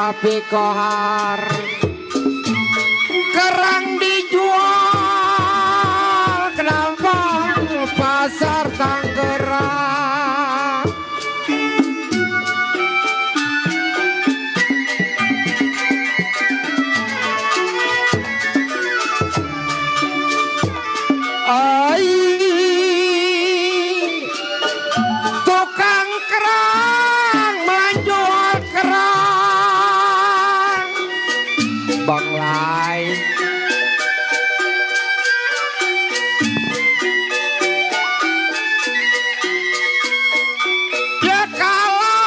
Papi Kohar. Kerang dijual kenapa pasar Tangerang. Tukang kerang menjual kerang Bang Lai. Ya kalau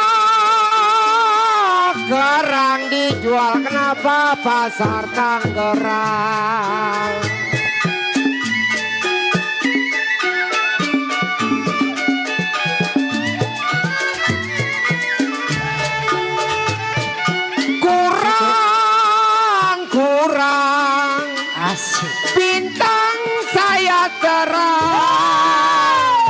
kerang dijual kenapa pasar Tangerang. Bintang saya terang.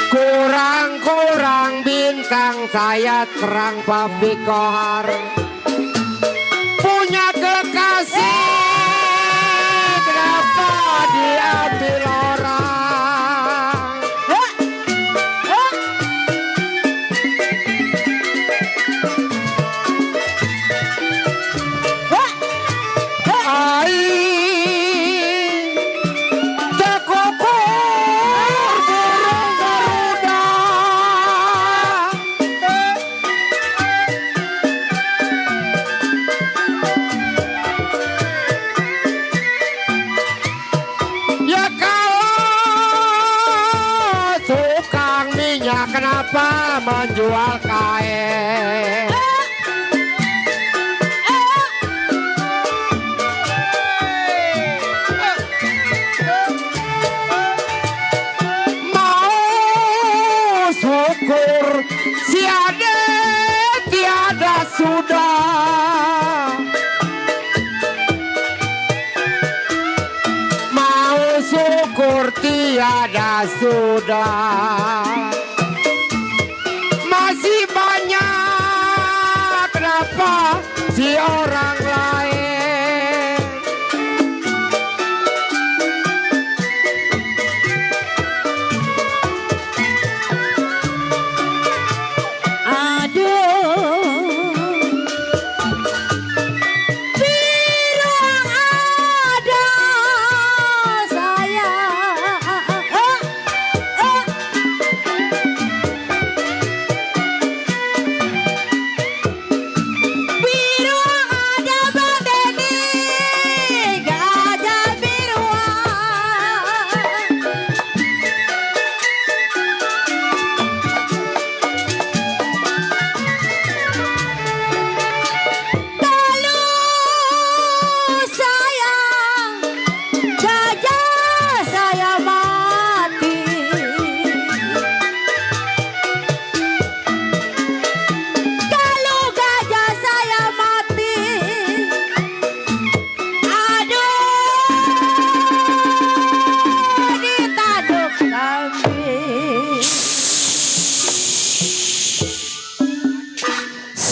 Kurang bintang saya terang. Papi Kohar punya kekasih kenapa diambil orang. Kenapa menjual kain? Mau syukur si ade tiada sudah. Mau syukur tiada sudah. Masih banyak kenapa si orang lain. Aduh, bilang ada saya.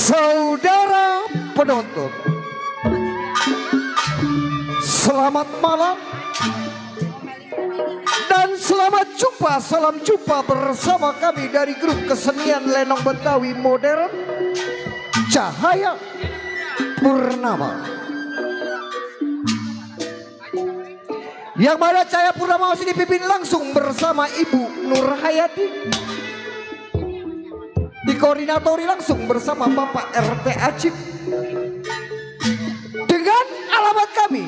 Saudara penonton, selamat malam dan selamat jumpa. Salam jumpa bersama kami dari grup kesenian Lenong Betawi Modern Cahaya Purnama. Yang mana Cahaya Purnama masih dipimpin langsung bersama Ibu Nur Hayati. Dikoordinatori langsung bersama Bapak RT Acip. Dengan alamat kami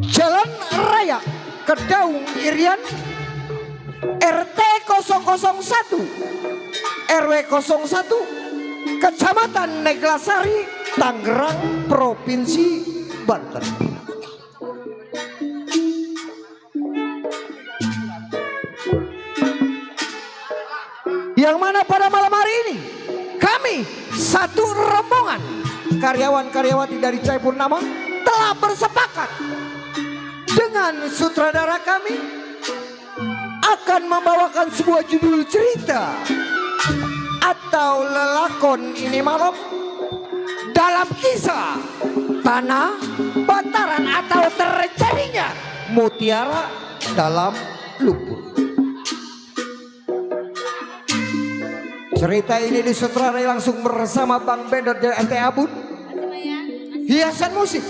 Jalan Raya Kedaung Irian, RT 001 RW 01 Kecamatan Neglasari, Tangerang, Provinsi Banten. Yang mana pada malam hari ini kami satu rombongan karyawan-karyawati dari Cahaya Purnama telah bersepakat dengan sutradara kami akan membawakan sebuah judul cerita atau lelakon ini malam dalam kisah Tanah Bantaran atau terjadinya mutiara dalam lumpur. Cerita ini disutradarai langsung bersama Bang Bender dan Ente Abun. Hiasan musik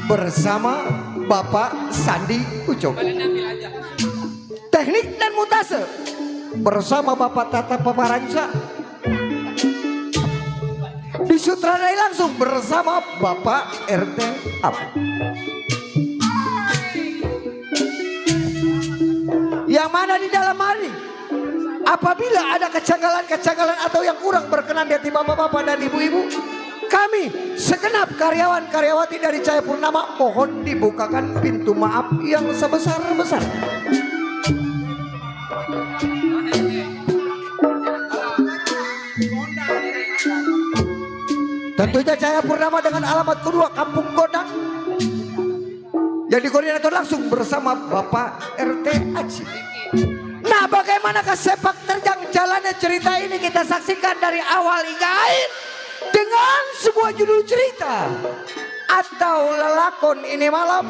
bersama Bapak Sandi Ucok. Teknik dan mutase bersama Bapak Tata Pamaranca. Disutradarai langsung bersama Bapak RT Abun. Yang mana di dalam hari apabila ada kejanggalan-kejanggalan atau yang kurang berkenan di hati bapak-bapak dan ibu-ibu, kami segenap karyawan-karyawati dari Cahaya Purnama mohon dibukakan pintu maaf yang sebesar-besarnya. Tentunya Cahaya Purnama dengan alamat kedua Kampung Godang yang dikoordinator langsung bersama Bapak RT Aji. Nah, bagaimanakah sepak terjang jalannya cerita ini kita saksikan dari awal hingga akhir dengan sebuah judul cerita atau lelakon ini malam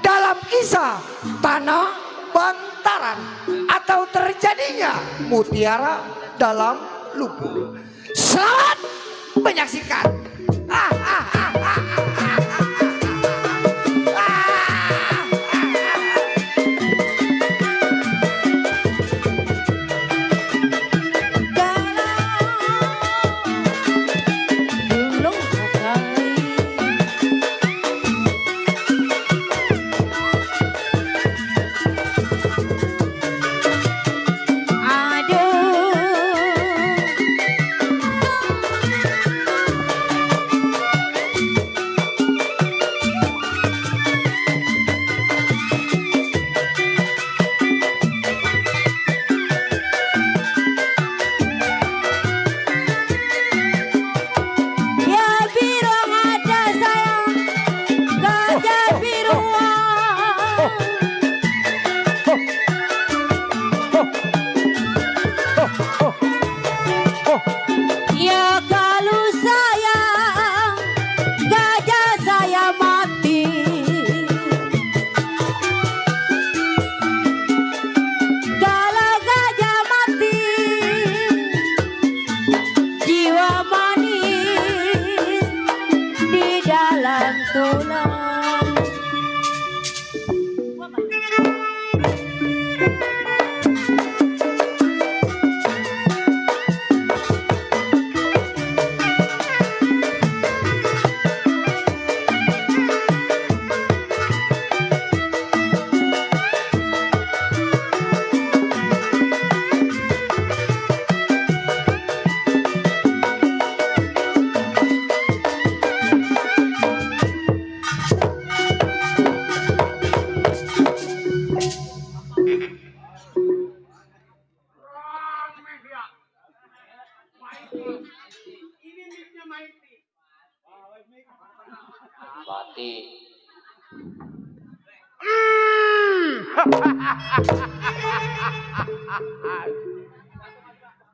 dalam kisah Tanah Bantaran atau terjadinya mutiara dalam lumpur. Selamat menyaksikan.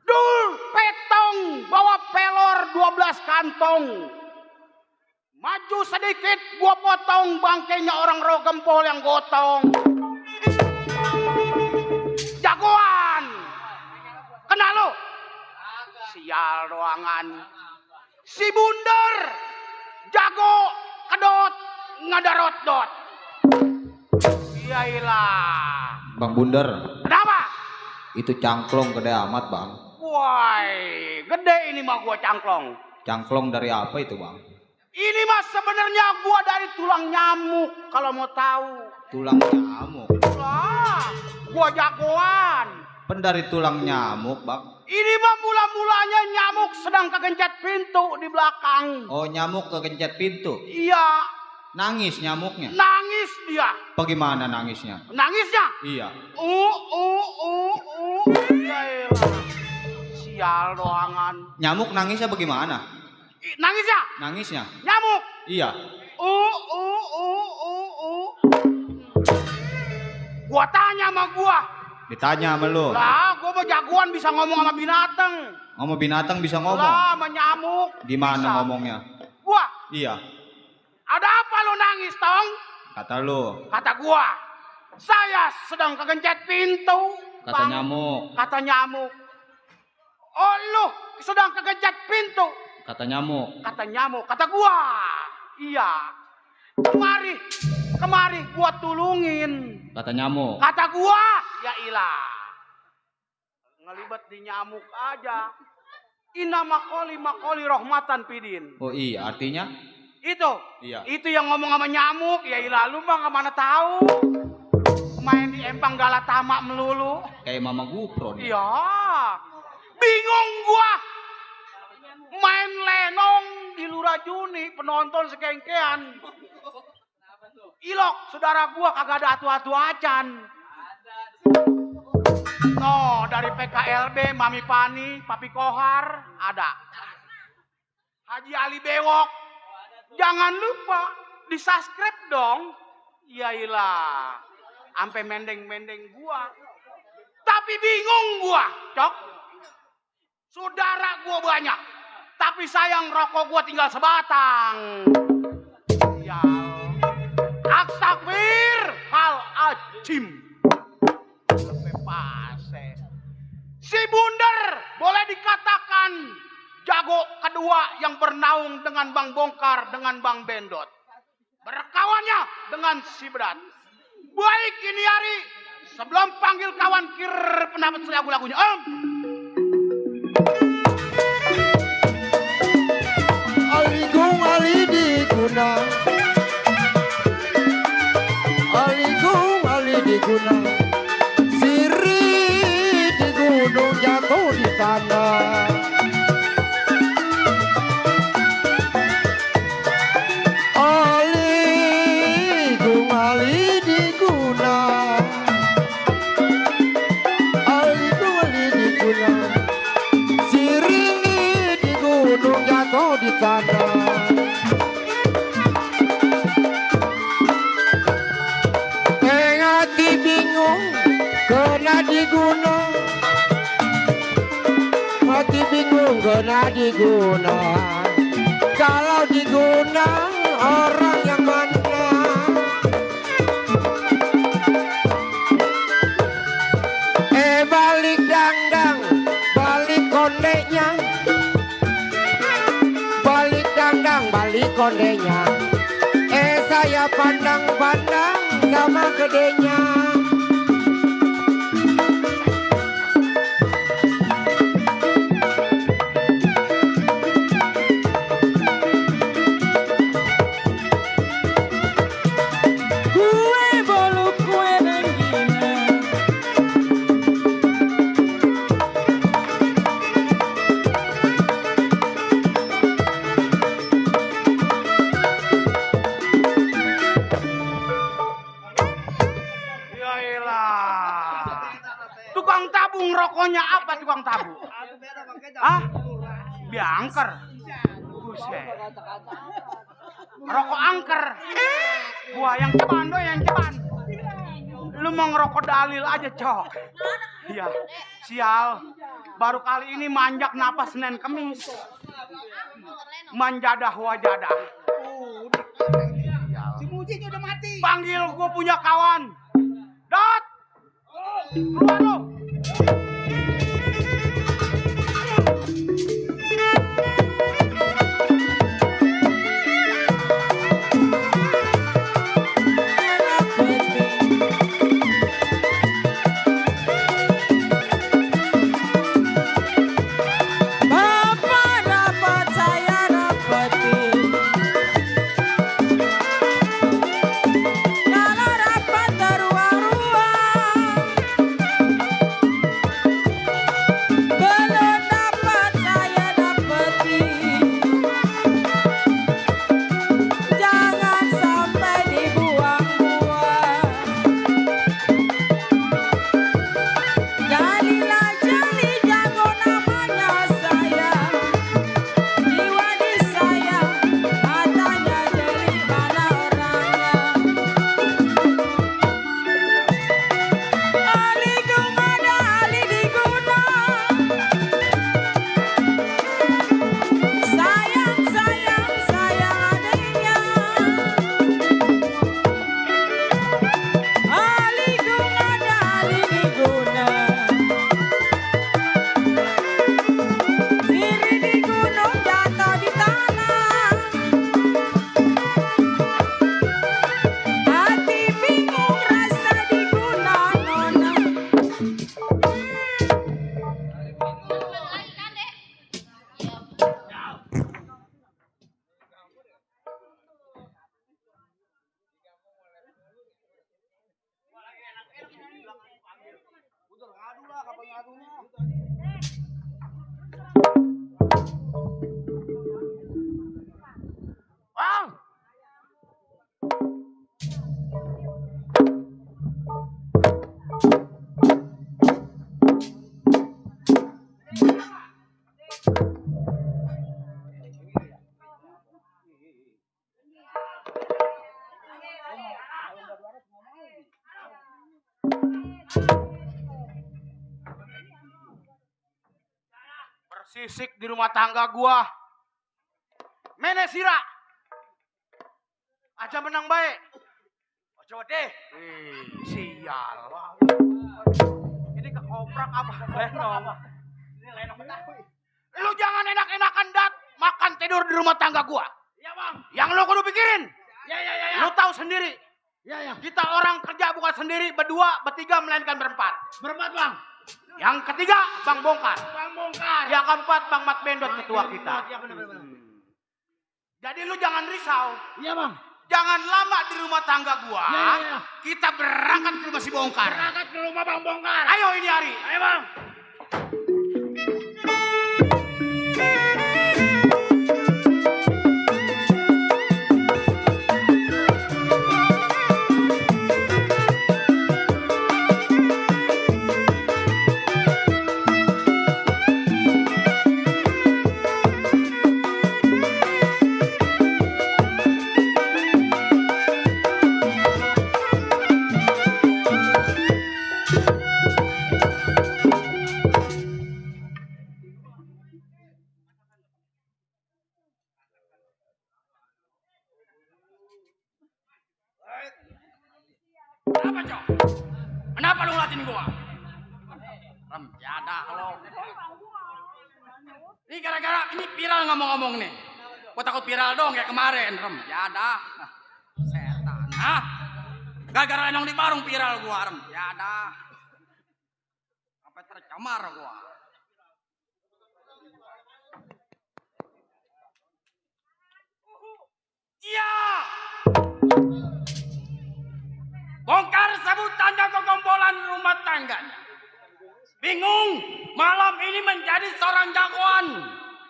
Dul petong bawa pelor 12 kantong. Maju sedikit gua potong bangkainya orang rogempol yang gotong. Jagoan. Kenal lo? Sial doangan. Si Bunder jago kedot ngadarot-dot. Iyalah. Bang Bunder, Kenapa? itu cangklong gede amat bang. Woi, gede ini mah gua cangklong. Cangklong dari apa itu bang? Ini mah sebenarnya gua dari tulang nyamuk kalau mau tahu. Tulang nyamuk. Lah, gua jagoan. Pen dari tulang nyamuk bang. Ini mah mula-mulanya nyamuk sedang kegencet pintu di belakang. Oh nyamuk kegencet pintu. Iya, Nangis nyamuknya. nangis dia. Bagaimana nangisnya? Nangisnya. Iya. Yaelah. Sial doangan. Nyamuk nangisnya bagaimana? Nangisnya. Nangisnya. Nyamuk. Iya. Gua tanya sama gua, Ditanya sama lu. Lah, gua mah jagoan bisa ngomong sama binatang. Ngomong binatang bisa ngomong. Lah, sama nyamuk. Gimana bisa. ngomongnya? Gua, Iya. ada apa lu nangis, Tong? Kata lu. Kata gua, saya sedang kegencet pintu. Kata Bang. nyamuk. Kata nyamuk. Oh, lu sedang kegencet pintu. Kata nyamuk. Kata nyamuk. Kata gua, iya. Kemari gua tulungin. Kata nyamuk. Kata gua, ya ilah. Ngelibet di nyamuk aja. Inna makoli rahmatan pidin. Oh iya, artinya? Itu. Iya. Itu yang ngomong sama nyamuk. Ya ilah, lu mah kemana tahu. Main di empang Galatama melulu. Kayak Mama Gupron. Iya. Bingung gua. Main lenong di Lurajuni, penonton sekengkean. Ilok, saudara gua kagak ada atu-atu acan. No, dari PKLB, Mami Pani, Papi Kohar, ada. Haji Ali Bewok. Jangan lupa di-subscribe dong. Yailah. Sampai mendeng-mendeng gua. Tapi bingung gua, Cok. Saudara gua banyak. Tapi sayang rokok gua tinggal sebatang. Ya. Astagfir hal ajim. Lepepase. Si Bunder boleh dikatakan jago kedua yang bernaung dengan Bang Bongkar dengan Bang Bendot. Berkawannya dengan si Berat. Baik ini hari sebelum panggil kawan kir pendapat lagu-lagunya. Aligung ali diguna. Aligung ali diguna. Siri di gunung jatuh di tanah. Aligung ali diguna. Aligung ali diguna. Siri di gunung jatuh di tanah. Hati bingung kena di gunung. Hati bingung kena di gunung. Kalau di gunung orang yang mana? Balik dangdang, balik kondeknya. Balik dangdang, balik kondeknya. Saya pandang-pandang sama gedenya. Kue bolu kue nenggina. Tukang tabung rokoknya apa tukang tabung? Hah? Biangker. Buset. Rokok angker. Gua yang ceban doy yang ceban. Lu mau ngerokok dalil aja, Cok. Iya. Sial. Baru kali ini manjak napas Senin Kemis. Manjadah wajadah. Si Muji udah mati. Panggil gua punya kawan. Dot. Keluar lu. Bapak dapat saya dapetin. Kalau dapat teruang-ruang. berisik di rumah tangga gua. Menesira. Aja menang baik. Ojo deh. Sial. Ini kekoprak apa? Lenong. Ini lenong. Lu jangan enak-enakan makan tidur di rumah tangga gua. Iya, Bang. Yang lu kudu pikirin. Ya. Lu tahu sendiri. Ya. Kita orang kerja bukan sendiri, berdua, bertiga, melainkan berempat. Berempat, Bang. Yang ketiga, Bang Bongkar. Yang keempat, Bang Mat Bendot, ketua kita. Iya, benar. Jadi lu jangan risau. Iya, Bang. Jangan lama di rumah tangga gua. Ya. Kita berangkat ke rumah si Bongkar. Berangkat ke rumah Bang Bongkar. Ayo ini hari. Ayo, Bang. Kenapa, Cok? Kenapa lu ngeliatin gua? Rem, jada lo. Ini gara-gara ini viral ngomong-ngomong nih. Gua takut viral dong kayak kemarin, Rem. Jada. Setan. Hah? Gara-gara lenong di warung viral gua, Rem. Jada. Sampai tercemar gua. Iya. Bongkar sebutannya kegombolan rumah tangganya. Bingung, malam ini menjadi seorang jagoan.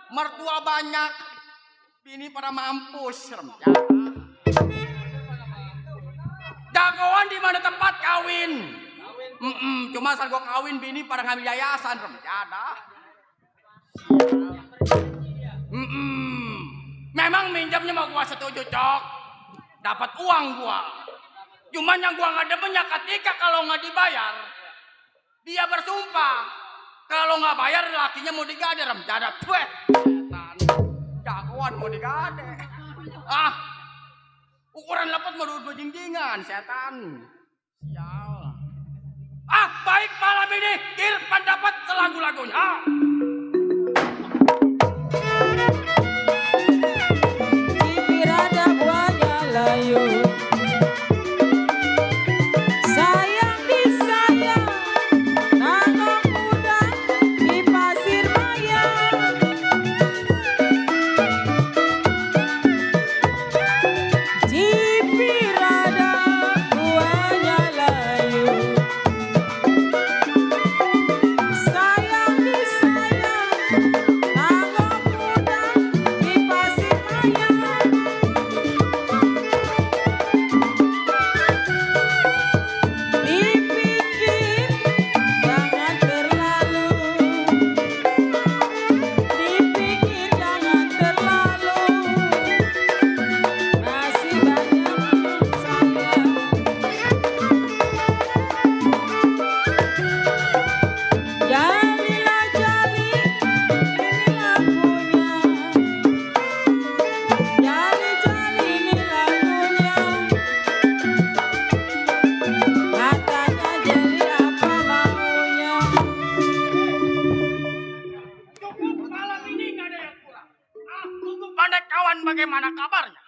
Mertua banyak, bini pada mampus. Jagoan di mana tempat kawin? Cuma saat gua kawin, bini pada ngambil yayasan. Memang minjamnya mau gua setuju, Cok. Dapat uang gua. Cuman yang gua nggak demennya ketika kalau nggak dibayar, dia bersumpah kalau nggak bayar lakinya mau digade. Jada tuet, setan, jagoan mau digade. Ukuran lepet mau dua jingdingan, setan. Sial. Baik malam ini kir pendapat selagu-lagunya. Cipirada buahnya layu. Bagaimana kabarnya?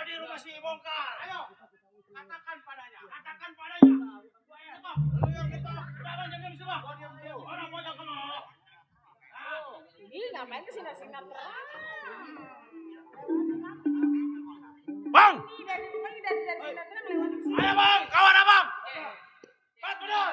Di rumah si Bongkar. Ayo, katakan padanya. Lu yang kita, jangan diam semua. Orang pojok kemana? Ini ngapain kesini-sini terang? Bang! Ayo Bang, kawan abang! Pat benar!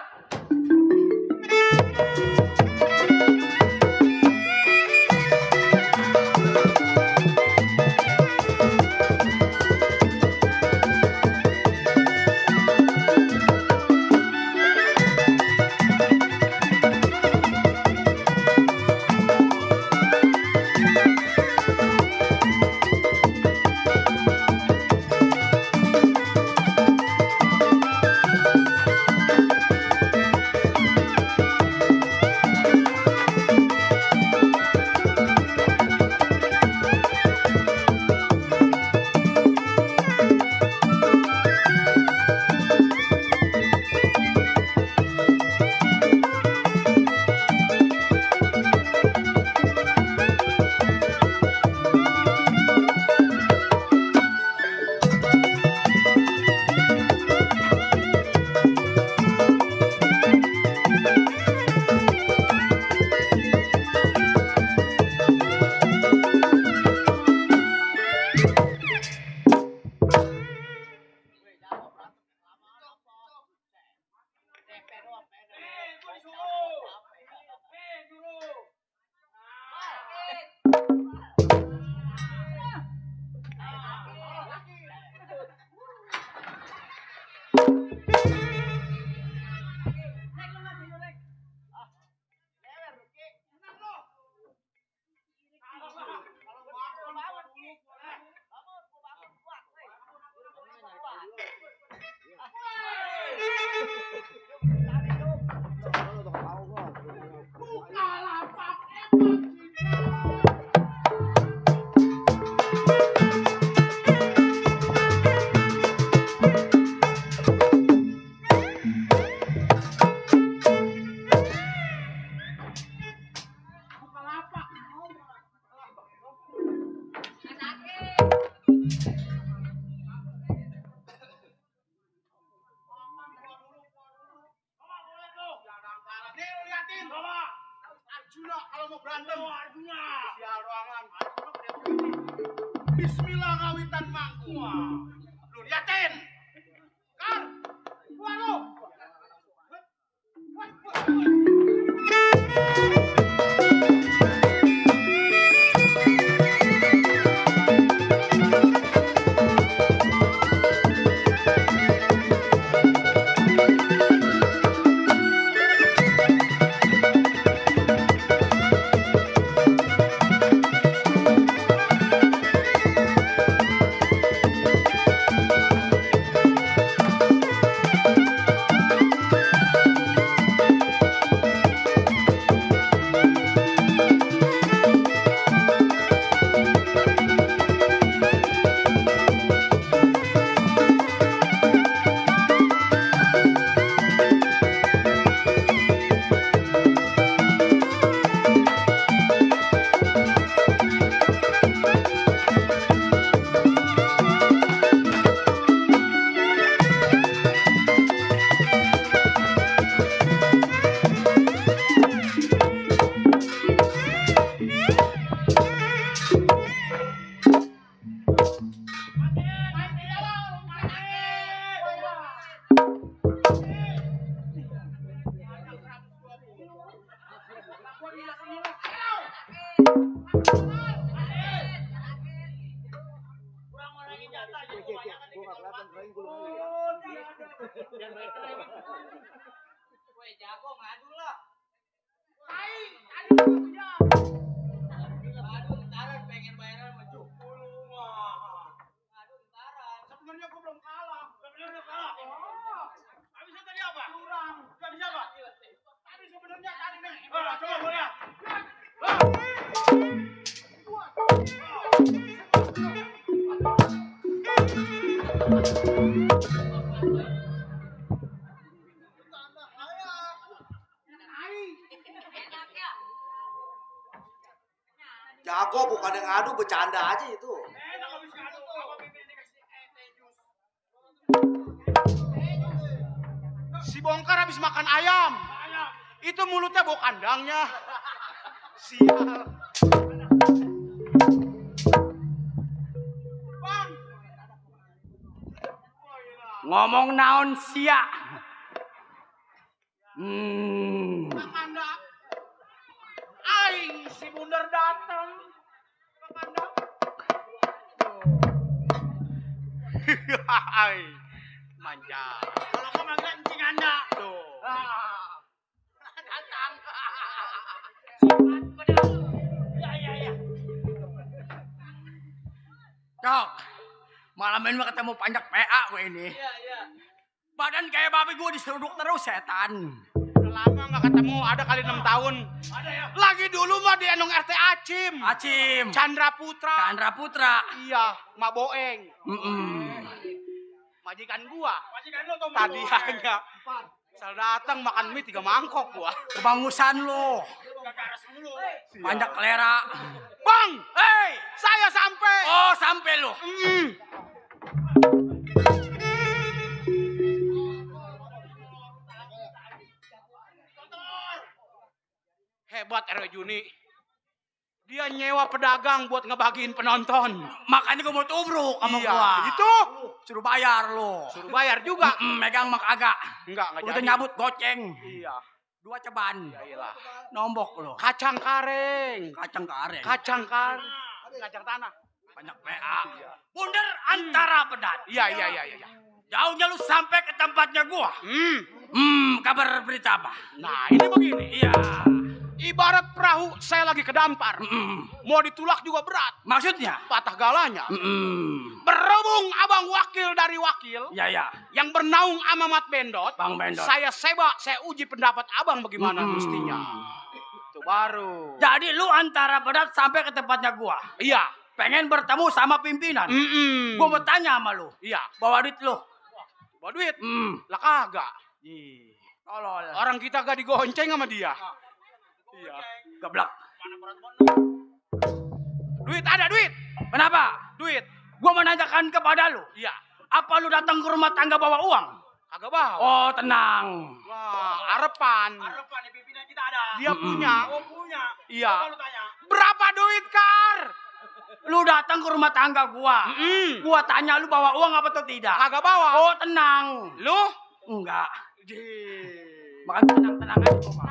Bismillah ngawitan mangku. Lu liatin. Kar, keluar lu. Sebenarnya gue belum kalah. Sebenarnya kalah. Oh. Habisnya tadi apa? Curang. Habis apa? Tadi sebenarnya tadi nih. Coba gue lihat. Jago bukan yang ngadu, bercanda aja itu. Si Bongkar habis makan ayam. Itu mulutnya bau kandangnya. Sial. Bang. Ngomong naon sia. Kakanda. Aing si Bundar datang. Kakanda. Hai. Manja. Kalau kau manggil encing Anda. Tuh. Datang. Ya. Cok, malam ini mah ketemu panjak PA gue ini. Iya. Badan kayak babi gue diseruduk terus setan. Lama nggak ketemu, ada kali 6 tahun. Ada ya? Lagi dulu mah di Enong RT Acim. Chandra Putra. Iya, Mak Boeng. Majikan gua. Majikan lu tuh. Tadi hanya. Sel datang makan mie 3 mangkok gua. Kebangusan lo. Panjak kelera. Bang, Hei, saya sampai. oh sampai lo. Hebat RW Juni. Dia nyewa pedagang buat ngebagiin penonton. Makanya gue mau tubruk sama Iya, gua. itu. Suruh bayar lo. Suruh bayar juga. Megang mak agak. Enggak Udah jadi. nyabut goceng. Iya. 2 ceban. Iyalah. Nombok lo. Kacang kareng. Kacang kareng. Kacang tanah. Banyak PA. Bundar antara pedat. Iya. Jauhnya lu sampai ke tempatnya gua. Kabar berita apa? Nah, ini begini. Iya. Ibarat perahu saya lagi kedampar. Mau ditulak juga berat. Maksudnya? Patah galanya. Berhubung abang wakil dari wakil. Ya. Yang bernaung sama Mat Bendot. Bang Bendot. Saya uji pendapat abang bagaimana mestinya. Itu baru. Jadi lu antara pedat sampai ke tempatnya gua. Iya. Pengen bertemu sama pimpinan. Gua mau tanya sama lu. Iya. Bawa duit lu. Bawa duit. Lah kagak. Tolol. Orang kita gak digonceng sama dia. Iya. Geblak. Duit ada duit. Kenapa? Duit. Gua menanyakan kepada lu. Iya. Apa lu datang ke rumah tangga bawa uang? Kagak bawa. Oh, tenang. Wah, arepan. Harapan di pimpinan kita ada. Dia punya. Oh, punya. Iya. Coba lu tanya. Berapa duit, Kar? Lu datang ke rumah tangga gua. Gua tanya lu bawa uang apa atau tidak? Kagak bawa. Oh, tenang. Lu? Enggak. Jih. Makanya tenang-tenang aja gua.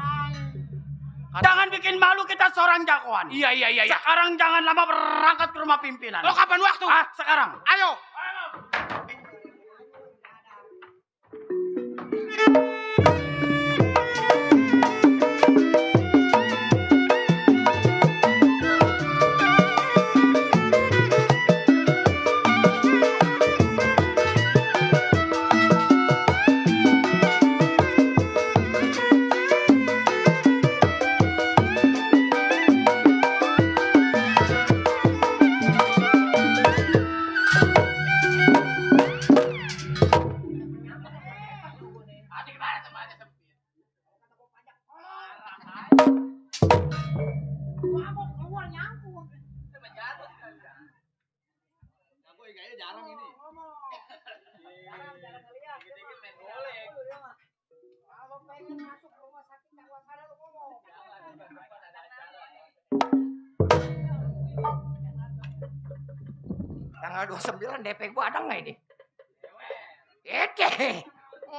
Jangan bikin malu kita seorang jagoan. Iya. Sekarang jangan lama berangkat ke rumah pimpinan. Lo kapan waktu? Ah, sekarang. Ayo. Tanggal 29 DP gua ada nggak ini? Ede,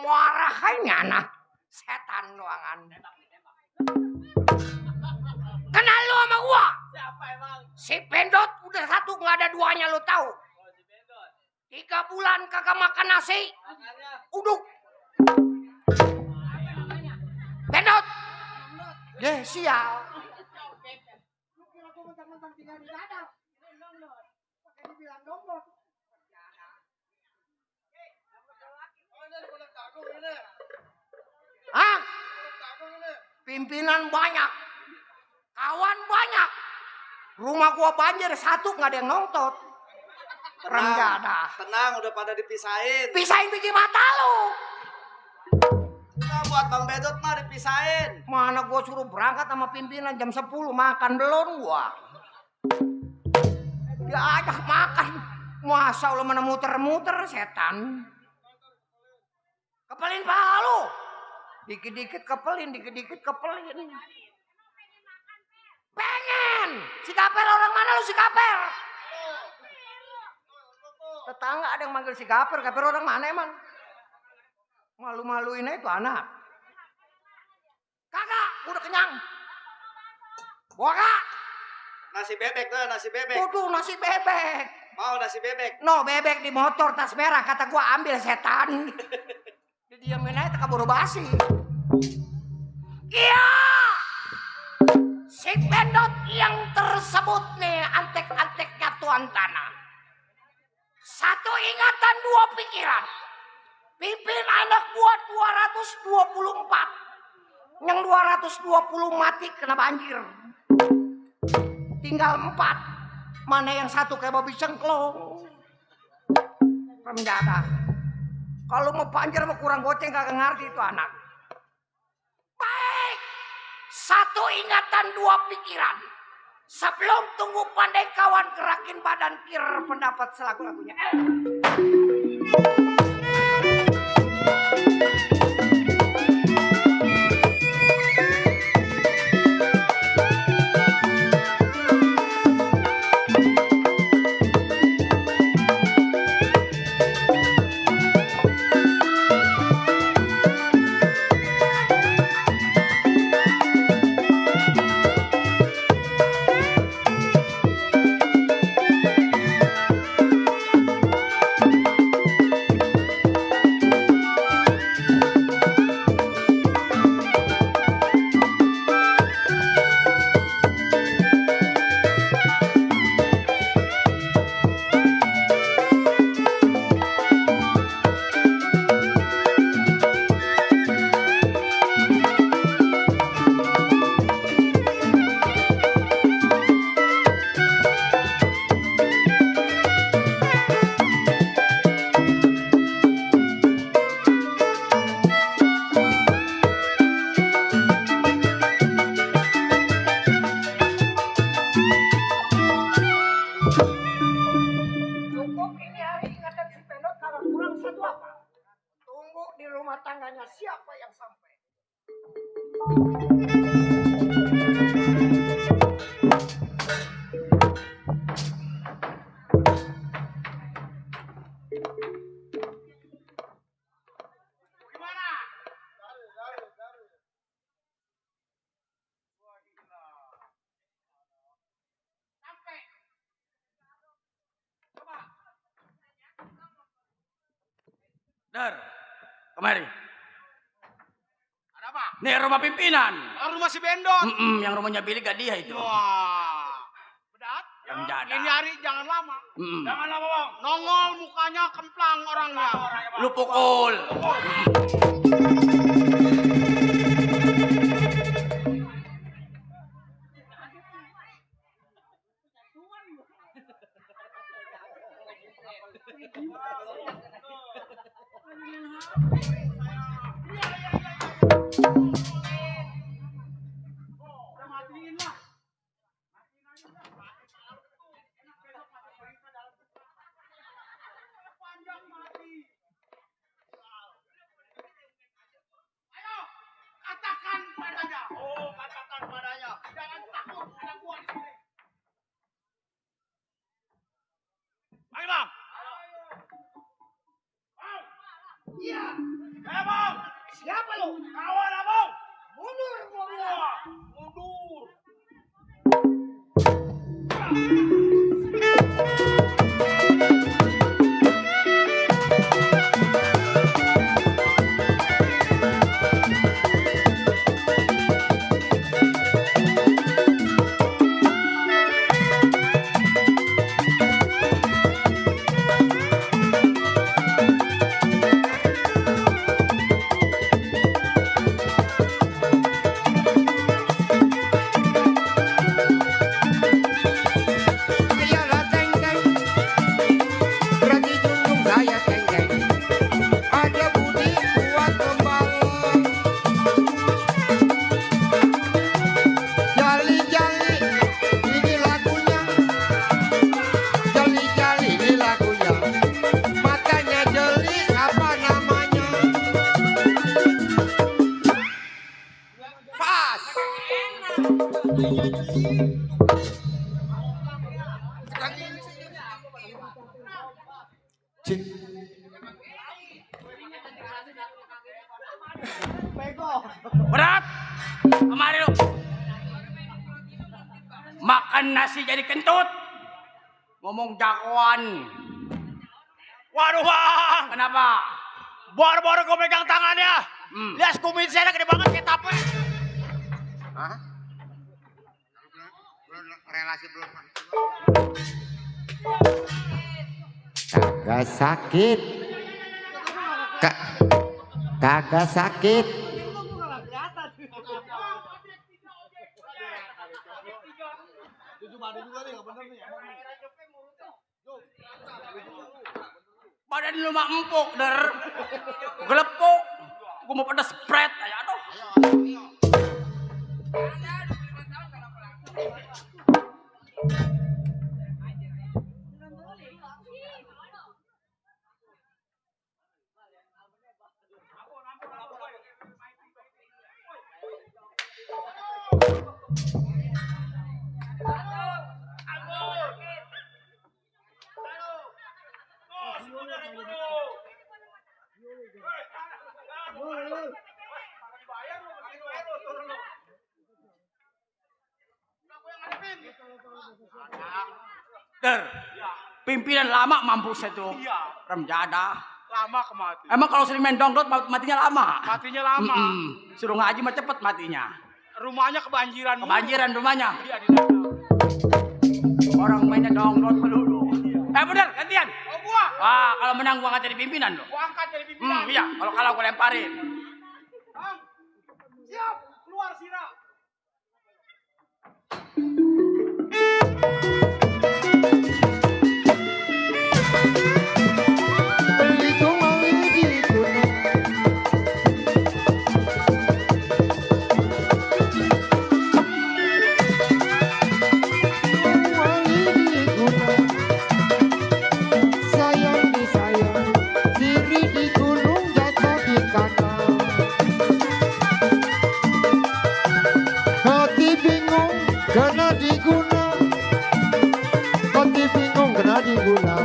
marahannya anak setan doangan. Kenal lu sama gua? Siapa emang? Si Pendot udah satu nggak ada duanya lu tahu. 3 bulan kagak makan nasi. Uduk. Pendot. Deh sial. Hah? Pimpinan banyak, kawan banyak. Rumah gua banjir satu nggak ada yang nonton. Renggada. Tenang, udah pada dipisahin. Pisahin biji mata lu. Udah buat Bang Bedot mah dipisahin. Mana gua suruh berangkat sama pimpinan jam 10 makan belum gua. Dia ajak makan. Masa lu mana muter-muter setan. Kepelin pala lu. Dikit-dikit kepelin, dikit-dikit kepelin. Pengen. Si Kaper orang mana lu si Kaper? Tetangga ada yang manggil si Kaper. Kaper orang mana emang? Malu-maluin itu anak. Kagak, udah kenyang. Gua kak. Nasi bebek tuh, nasi bebek. Waduh, nasi bebek. Mau nasi bebek? No, bebek di motor tas merah. Kata gua ambil setan. Didiamin aja keburu basi. Iya. Si Pendot yang tersebut nih antek-anteknya tuan tanah. Satu ingatan, 2 pikiran. Pimpin anak gua 224. Yang 220 mati kena banjir. Tinggal 4. Mana yang satu kayak babi cengklong. Renggada. Kalau mau banjir mau kurang goceng kagak ngerti itu anak. Baik. 1 ingatan, 2 pikiran. Sebelum tunggu pandai kawan gerakin badan kir pendapat selaku lagunya. Siapa yang sampai? Der, kemari. Ada apa? Nih rumah pimpinan. Rumah si Bendot. Yang rumahnya Billy gak dia itu. Wah. Bedat. Yang jada. Ini hari jangan lama. Jangan lama bang. Nongol mukanya kemplang orangnya. Lu pukul. Ayo, katakan padanya. Oh, katakan padanya. Jangan takut, ada gua di sini. Ayo bang. Bang. Iya. Ayo bang. Siapa lu? Kawan abang. Mundur mobilnya. Mundur. Ayalah teng-teng, berarti junjung saya teng-teng. Ada budi buat kembang. Jali-jali, ini lagunya. Jali-jali, ini lagunya. Matanya jeli, apa namanya? Pas. Cik. Berat. Kemari lu. Makan nasi jadi kentut. Ngomong jagoan. Waduh bang. Kenapa? Baru-baru gue pegang tangannya. Lihat kumis saya gede banget kayak tape. Kagak sakit. Kagak sakit. Badan lu mah empuk, Der. Gelepuk. Gua mau pada spread aja aduh. Der, pimpinan lama mampus itu. Remjada. Lama kemati. Emang kalau sering main dongdot matinya lama. Matinya lama. Suruh ngaji mah cepet matinya. Rumahnya kebanjiran. Kebanjiran rumahnya. Iya di danau. Orang mainnya dongdot melulu. Bener, gantian. Oh gua. Kalau menang gua nggak jadi pimpinan loh. Gua angkat jadi pimpinan. Iya, kalau kalah gua lemparin. Bang. Siap. Keluar Sira. Belitung wangi di gunung. Wangi di gunung. Sayang disayang, diri di gunung jatuh di kanan. Hati bingung kena diguna. Hati bingung kena diguna.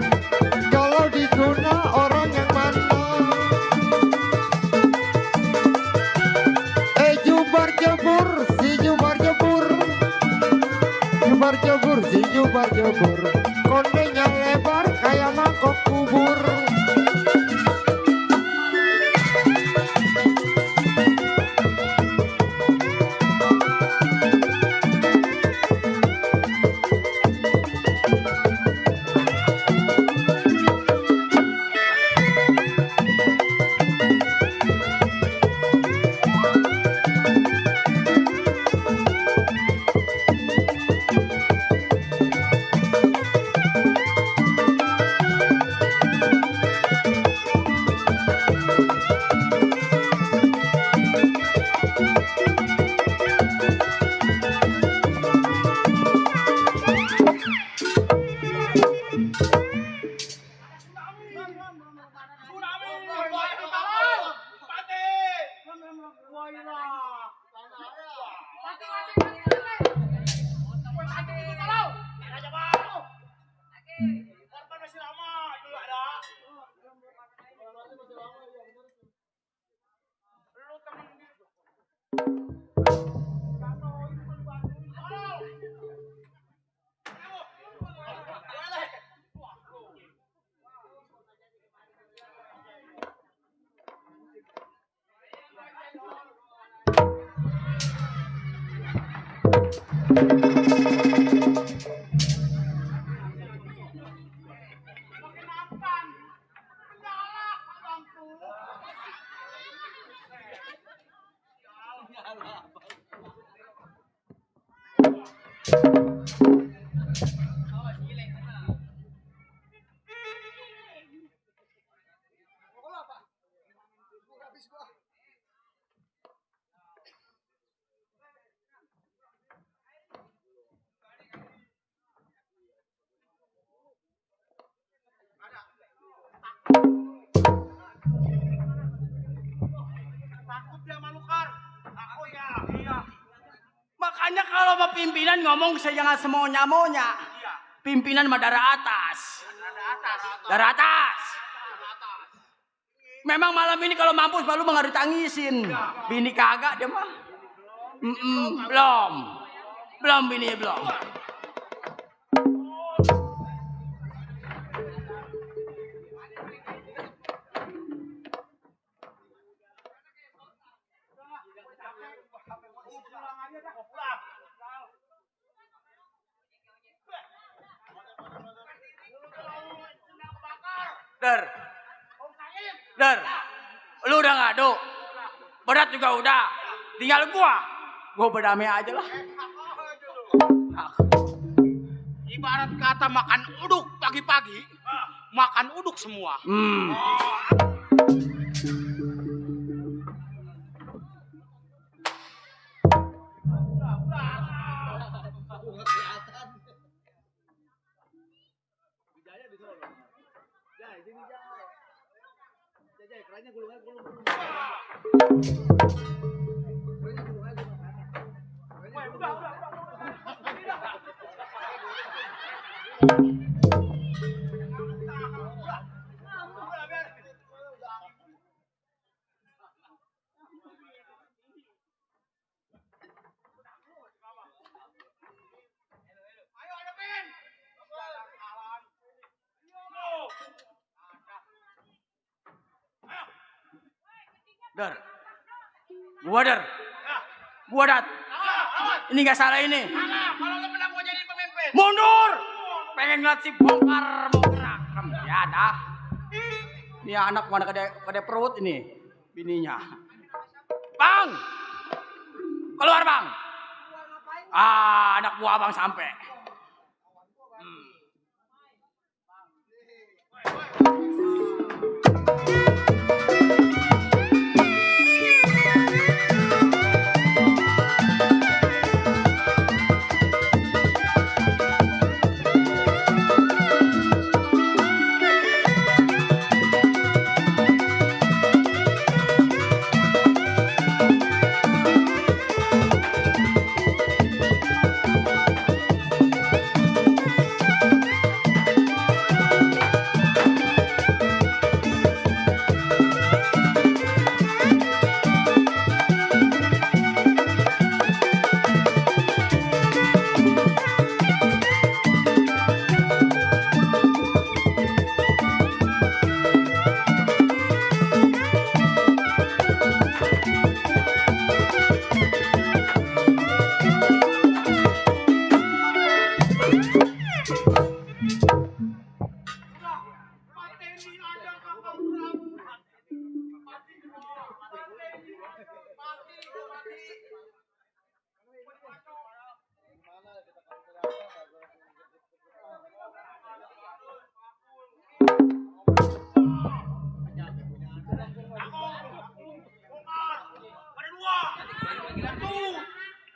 Kalau diguna orang yang mana? Jubar jebur, si jubar jebur. Jubar jebur, si jubar jebur. Kondenya lebar kayak mangkok bubur. Takut dia malukar. Aku ya. Iya. Makanya kalau sama pimpinan ngomong saya jangan semaunya-maunya. Iya. Pimpinan mah darah atas. Ada atas. Darah atas. Memang malam ini kalau mampus baru mah ditangisin. Bini kagak dia mah. Belum. Belum bini belum. Der, lu udah ngadu, berat juga udah, tinggal gua berdamai aja lah. Ibarat kata makan uduk pagi-pagi, makan uduk semua. Der, gua dat. Ini nggak salah ini. Kalau lu pernah mau jadi pemimpin. Mundur. Pengen ngeliat si bongkar mau gerak. Ya dah. Ini anak mana kade perut ini bininya. Bang, keluar bang. Anak buah abang sampai.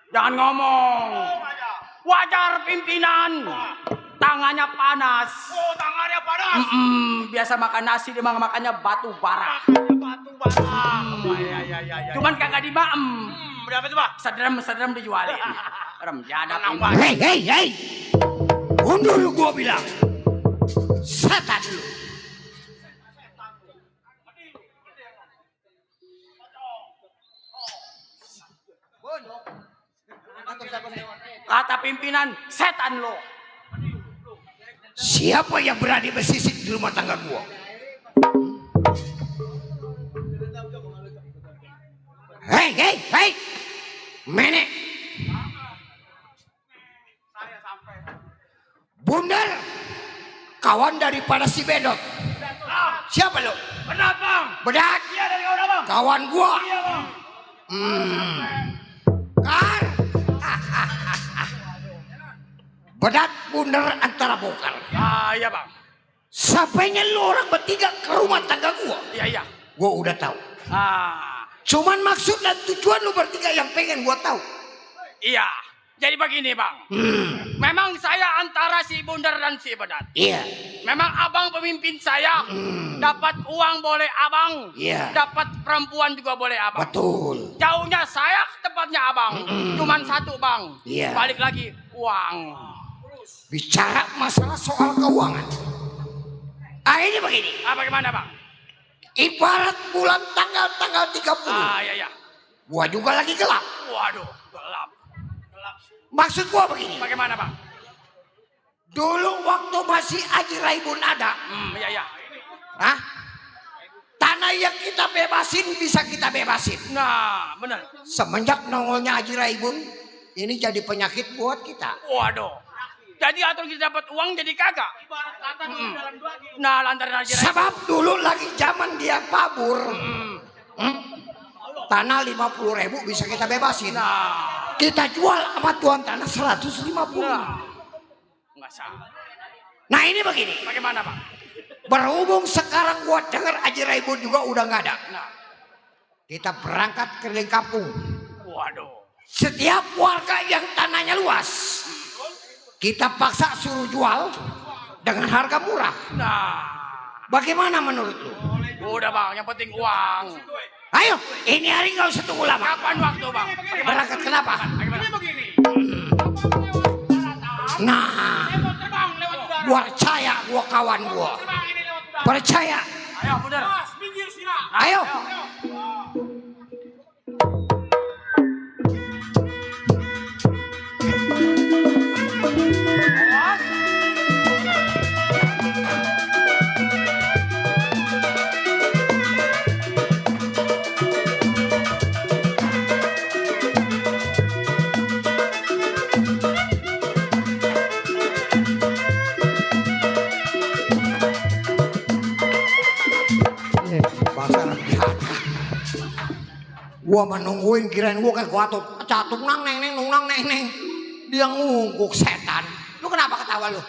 Jangan ngomong. Wajar pimpinan. Tangannya panas. Oh, tangannya panas. Biasa makan nasi dia makannya batu bara. Batu bara. Ya. Cuman kagak dimaem. Berapa itu, Pak? Sedram dijualin. Remjada pimpinan. Hei. Mundur gua bilang. Setan lu. Kata pimpinan, setan lo. Siapa yang berani bersisik di rumah tangga gua? Hei. Menek. kawan daripada si Bedot. Siapa lu? Benar bang. Bedat, Iya dari kawan abang. kawan gua. Iya bang. Kar. Bedat bundar antara bongkar. Ah iya bang. Sampainya lu orang bertiga ke rumah tangga gua. Iya iya. Gua udah tahu. Ah Cuman maksud dan tujuan lu bertiga yang pengen gua tahu. iya. Jadi begini bang. Memang saya antara si Bundar dan si Bedat. Iya. Memang abang pemimpin saya. Dapat uang boleh abang. Iya. Dapat perempuan juga boleh abang. Betul. Jauhnya saya ke tempatnya abang. Cuman satu bang. Iya. Balik lagi uang. Bicara masalah soal keuangan. Ini begini. Bagaimana bang? Ibarat bulan tanggal 30. Iya iya. Gua juga lagi gelap. Waduh gelap. Maksud gua begini. Bagaimana bang? Dulu waktu masih Haji Raibun ada. Iya iya. Hah? Tanah yang kita bebasin bisa kita bebasin. Nah benar. Semenjak nongolnya Haji Raibun, ini jadi penyakit buat kita. Waduh. Jadi atau kita dapat uang jadi kagak. Nah lantaran aja. Sebab dulu lagi zaman dia pabur. Tanah 50.000 bisa kita bebasin. Nah. Kita jual sama tuan tanah 150. Nggak salah. Nah ini begini. Bagaimana bang? Berhubung sekarang gua dengar Haji Raibun juga udah nggak ada. Nah. Kita berangkat keliling kampung. Waduh. Setiap warga yang tanahnya luas, kita paksa suruh jual dengan harga murah. Nah. Bagaimana menurut lu? Udah bang, yang penting uang. Ayo, ini hari nggak usah tunggu lama. Kapan waktu bang? Berangkat kenapa? Begini. Nah, gua percaya gua kawan gua. Percaya. Ayo bener. Ayo. Gua menungguin kirain gua kayak gua tuh catung nang neng neng. Dia ngungkuk setan. Lu kenapa ketawa lu?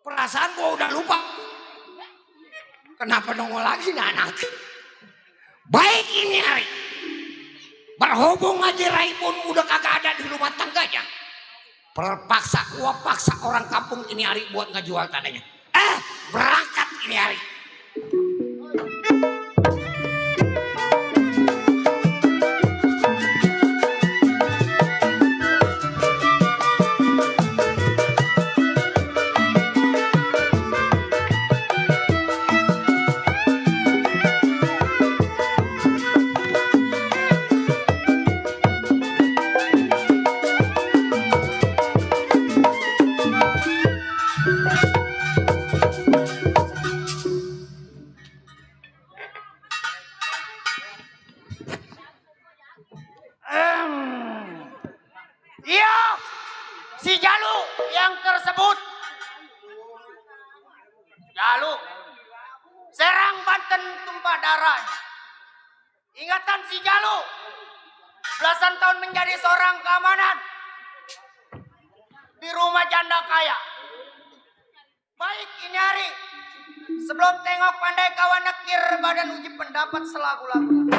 Perasaan gua udah lupa. Kenapa nongol lagi nih anak? Baik ini hari. Berhubung Haji Raibun udah kagak ada di rumah tangganya. Terpaksa gua paksa orang kampung ini hari buat ngejual tanahnya. Berangkat ini hari. Iya, si Jalu yang tersebut. Jalu, Serang Banten tumpah darahnya. Ingatan si Jalu, belasan tahun menjadi seorang keamanan di rumah janda kaya. Baik ini hari, sebelum tengok pandai kawan nekir badan uji pendapat selaku-laku.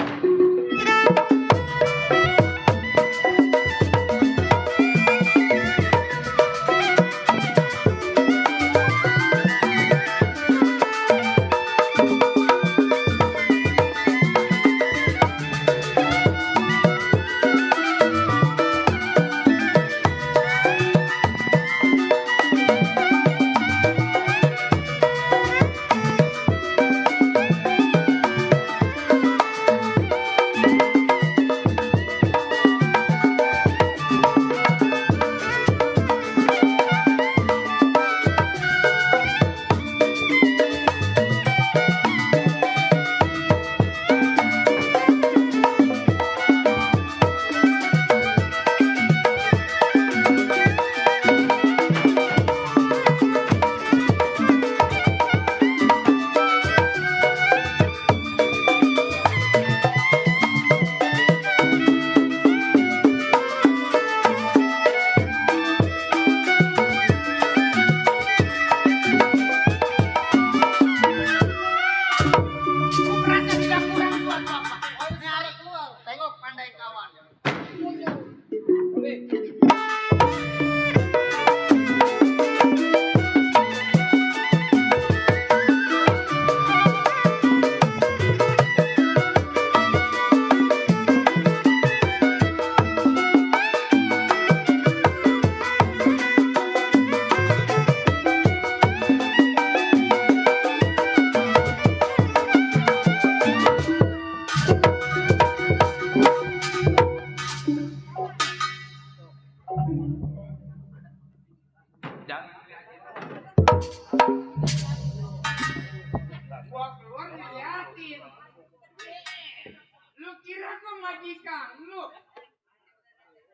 majikan lu.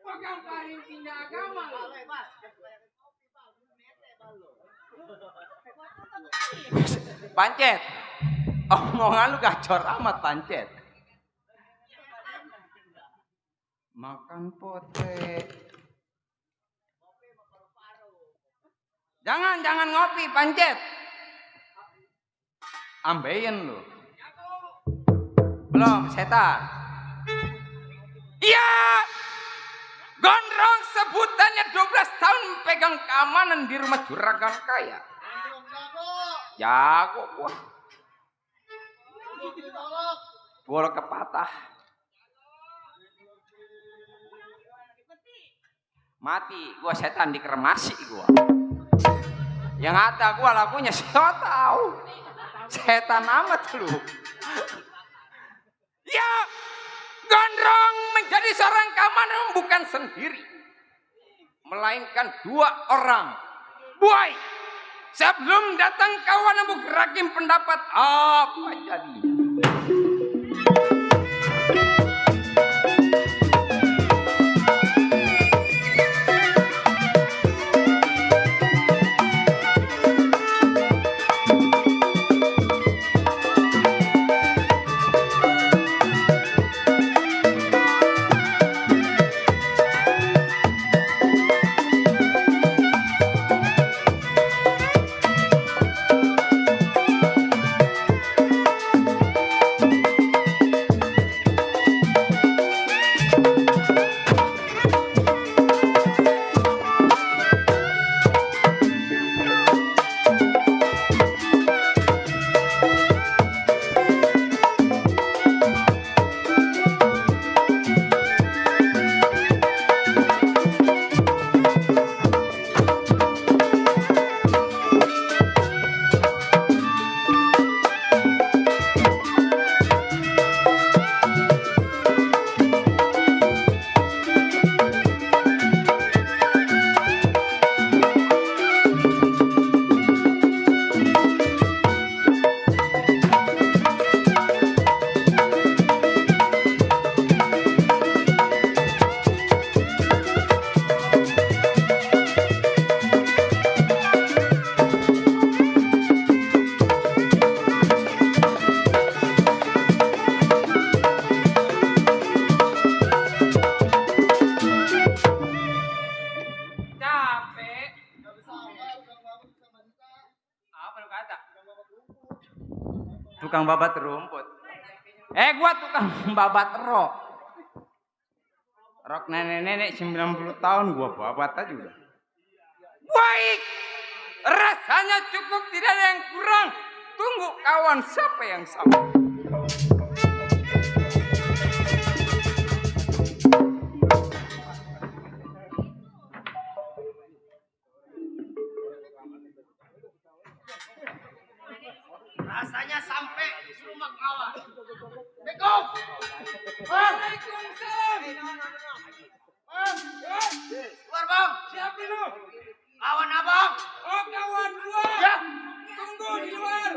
Pegang karin pindah agama lu. Pancet. Omongan lu gacor amat, Pancet. Makan pote. Jangan ngopi, Pancet. Ambeien lu. Belum, setan. Iya. Gondrong sebutannya 12 tahun pegang keamanan di rumah juragan kaya. Jago gua. Golok kepatah. Mati, gua setan dikremasi gua. Yang ada gua lakunya siapa tahu. Setan amat lu. Ya, Gondrong menjadi seorang keamanan bukan sendiri, melainkan 2 orang. Boy, sebelum datang kawan Abu Gerakim pendapat apa jadi? Tukang babat rumput. Gua tukang babat rok. Rok nenek-nenek 90 tahun gua babat aja udah. Baik. Rasanya cukup, tidak ada yang kurang. Tunggu kawan, siapa yang sama? Rasanya sampai di rumah kawan. Assalamualaikum. Waalaikumsalam. Bang. Keluar, Bang. Siapa lu? Kawan abang. Oh, kawan luar. Ya. Tunggu di luar.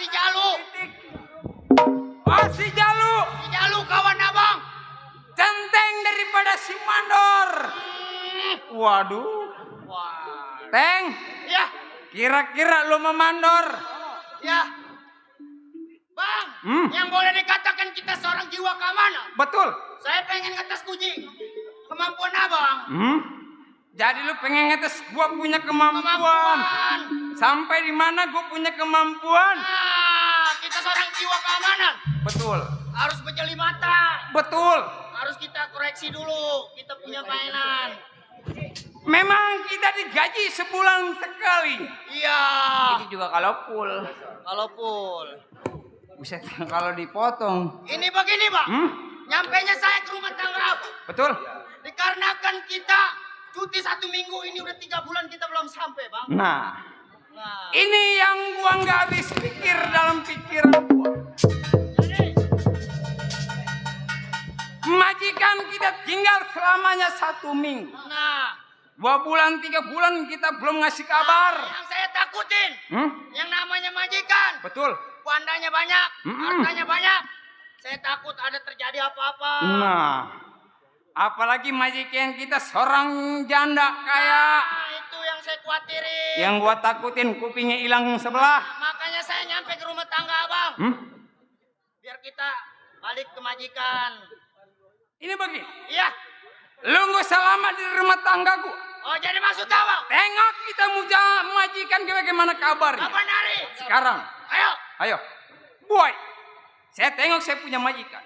si Jalu. Oh si Jalu. Si Jalu kawan abang. Centeng daripada si Mandor. Waduh. Wah. Teng, Ya, kira-kira lu memandor? ya. Bang, yang boleh dikatakan kita seorang jiwa keamanan. Betul. Saya pengen ngetes uji kemampuan abang. Jadi lu pengen ngetes gua punya kemampuan. Sampai di mana gua punya kemampuan? Kita seorang jiwa keamanan. Betul. Harus berjeli mata. Betul. Harus kita koreksi dulu. Kita punya mainan. Memang kita digaji sebulan sekali. Iya. Itu juga kalau full. Kalau full. Buset, kalau dipotong. Ini begini bang. Nyampainya saya ke rumah tangga abang. Betul. Dikarenakan kita cuti 1 minggu, ini udah 3 bulan kita belum sampai bang. Nah, Nah, ini yang gua nggak habis pikir dalam pikiran gua. jadi Majikan kita tinggal selamanya 1 minggu. nah, 2 bulan, 3 bulan kita belum ngasih kabar. yang saya takutin, yang namanya majikan, Betul. bandanya banyak, hartanya banyak. Saya takut ada terjadi apa-apa. Nah, apalagi majikan kita seorang janda kaya. Nah, itu yang saya khawatirin. Yang gua takutin kupingnya hilang sebelah. Makanya saya nyampe ke rumah tangga abang. Biar kita balik ke majikan. Ini begini. Iya. Lu nggak selama di rumah tanggaku. Oh, jadi maksud abang? Tengok kita majikan bagaimana kabarnya. Kapan hari? Sekarang. Ayo. Ayo. Boy. Saya tengok saya punya majikan.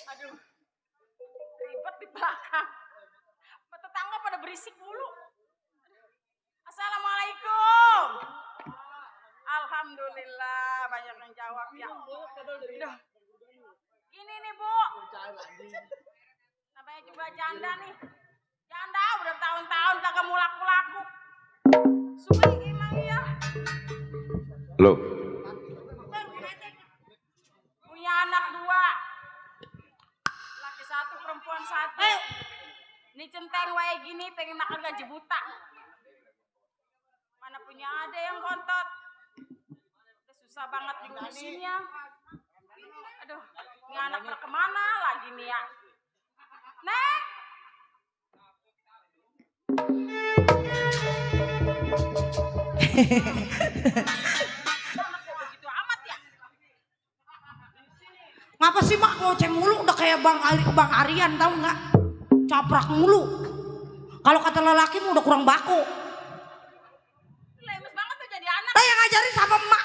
Aduh, ribet di belakang. Tetangga pada berisik mulu. Assalamualaikum. Alhamdulillah banyak yang jawab ya. Aduh. Gini nih Bu. Namanya juga janda nih. Janda udah tahun-tahun kagak laku-laku. Suwi emang ya. Loh, Punya anak 2. Laki 1, perempuan 1. Ini centeng wae gini pengen makan gaji buta. Mana punya ada yang kontot. Udah susah banget diurusinnya. Aduh, ini anak pada kemana lagi nih ya. Nek. Begitu amat ya. Ngapa sih mak ngoceh mulu udah kayak Bang Aryan tahu nggak? Caprak mulu. Kalau kata lelaki mah udah kurang baku. Lemes banget tuh jadi anak. Yang ngajarin sama emak.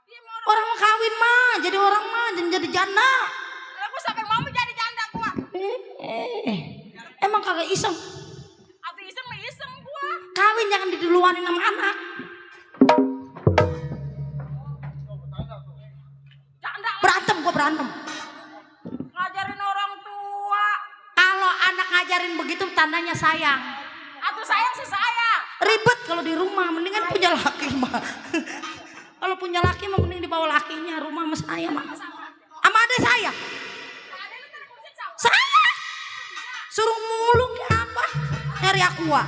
Dia mau Orang mau kawin mah, jadi orang mah jangan jadi janda. aku sampai mau jadi janda gua. Emang kagak iseng. Atau iseng mah iseng gua. Kawin jangan diduluanin sama anak. Janda Berantem gua berantem. ngajarin orang tua. Kalau anak ngajarin begitu tandanya sayang. Atau sayang sih sayang. Ribet kalau di rumah, mendingan punya laki mah. Kalau punya laki mah mending dibawa lakinya, rumah sama saya mah. Sama adik saya. Saya suruh mulu ke apa? Nyari aqua.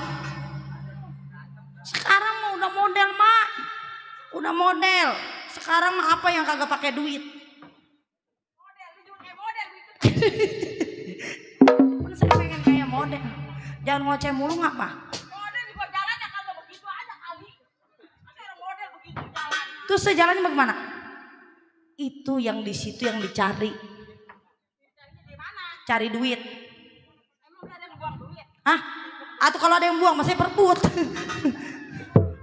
Sekarang mah udah model mak. Udah model. Sekarang mah apa yang kagak pakai duit? Kan saya pengen kayak model. Jangan ngoceh mulu ngapa? Model juga jalannya kalau begitu aja kali. Masa orang model begitu jalan. Terus sejalannya bagaimana? Itu yang di situ yang dicari. Carinya di mana? Cari duit. Emang gak ada yang buang duit? Hah? Atau kalau ada yang buang masih perput.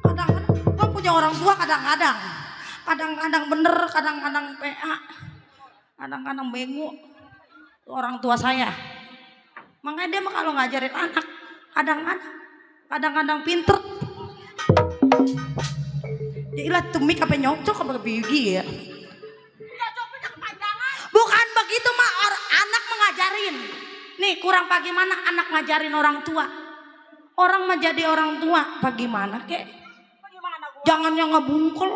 Kadang-kadang gua punya orang tua kadang-kadang. Kadang-kadang bener, kadang-kadang PA. Kadang-kadang bego. Orang tua saya. Makanya dia mah kalau ngajarin anak kadang-kadang pinter. Ya ilah tumik apa nyocok apa bigi ya. Bukan begitu mah anak mengajarin. Nih kurang bagaimana anak ngajarin orang tua. Orang menjadi orang tua bagaimana kek? Jangan yang ngebungkel.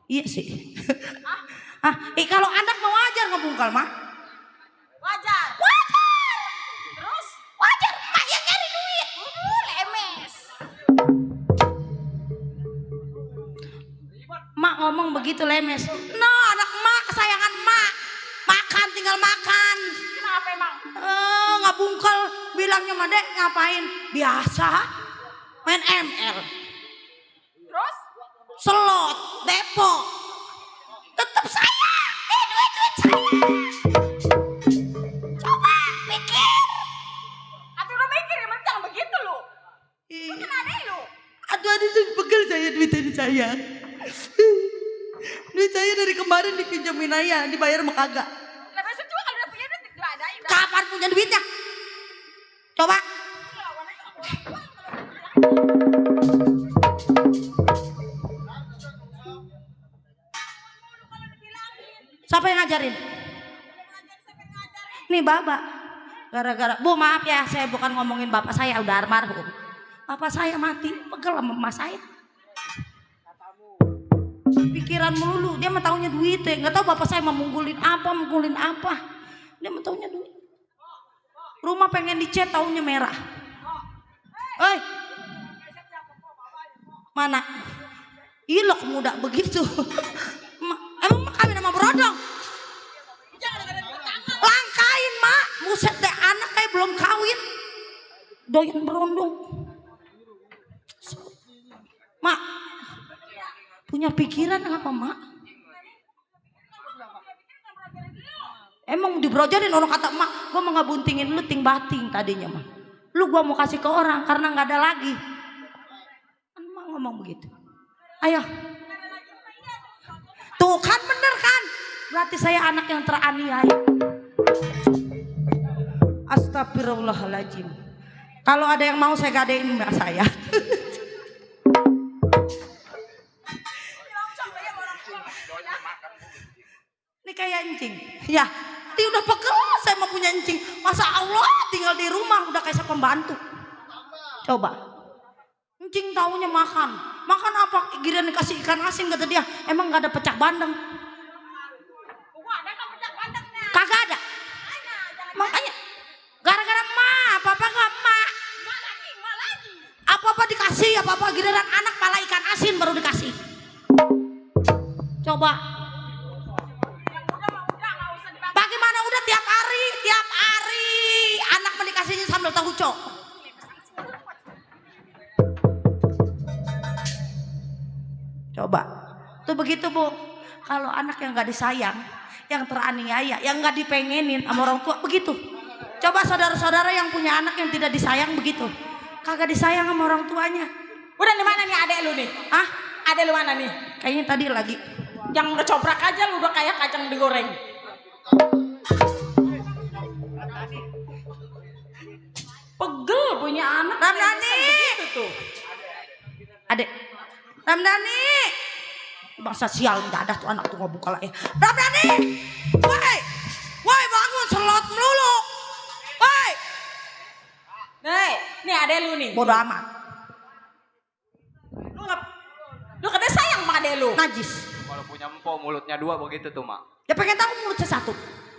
Iya sih. Kalau anak mau wajar ngebungkel mah. Wajar. Terus? Wajar mak yang nyari duit. Lemes. Mak ngomong begitu lemes. No, anak mak kesayangan mak. Makan tinggal makan. Kenapa emang? Ngabungkel bilangnya mah dek ngapain? Biasa main ML. Terus? Slot, depo. Tetap saya. Duit saya. Coba pikir. Atau udah mikir emang jangan begitu lu. Lu kan ada lu. Aduh itu pegel saya duit ini saya. Duit saya dari kemarin dipinjemin aja, dibayar mah kagak. Lah besok juga kalau udah punya duit enggak ada. Kapan punya duitnya? Coba. Siapa yang ngajarin? Nih Bapak. Gara-gara, Bu maaf ya, saya bukan ngomongin bapak saya, udah almarhum. Bapak saya mati, pegel sama emak saya. Pikiran melulu, dia mah taunya duit ya. Nggak tahu bapak saya mau munggulin apa. Dia mah taunya duit. Rumah pengen dicat, taunya merah. Mana? Ilok muda begitu. Emang mak kawin sama berodong? Langkain mak, buset deh anak kayak belum kawin. Doyan berondong. Mak, punya pikiran apa mak? Emang dibrojarin orang kata mak, gue mau ngebuntingin lu ting bating tadinya mah. Lu gue mau kasih ke orang karena nggak ada lagi. Kan mak ngomong begitu. Ayo. Tuh kan bener kan? Berarti saya anak yang teraniaya. Astagfirullahaladzim. Kalau ada yang mau saya gadein mbak saya. Ini kayak encing. Ya, dia udah pegel saya mau punya encing. Masa Allah tinggal di rumah udah kayak pembantu. Coba. Encing taunya makan. Makan apa? Giliran dikasih ikan asin kata dia. Emang gak ada pecak bandeng? Kagak ada. Makanya gara-gara emak, apa-apa gak emak. Apa-apa dikasih, apa-apa giliran anak pala ikan asin baru dikasih. Coba. Bagaimana udah tiap hari anak mau dikasihnya sambal tahu cok. Coba. Tuh begitu Bu. Kalau anak yang gak disayang, yang teraniaya, yang gak dipengenin sama orang tua, begitu. Coba saudara-saudara yang punya anak yang tidak disayang begitu. Kagak disayang sama orang tuanya. Udah di mana nih adek lu nih? Hah? Adek lu mana nih? Kayaknya tadi lagi. Yang ngecoprak aja lu udah kayak kacang digoreng. Pegel punya anak. Ramdhani. Begitu tuh. Adek. Ramdhani. Bangsa sial mendadak tuh anak tuh nggak buka lah ya. Ramdhani. Woi bangun selot melulu. Woi. Nih adek lu nih. Bodoh amat. Lu katanya sayang sama adek lu. Najis. Kalau punya empok mulutnya dua begitu tuh mak. Ya pengen tahu mulutnya satu.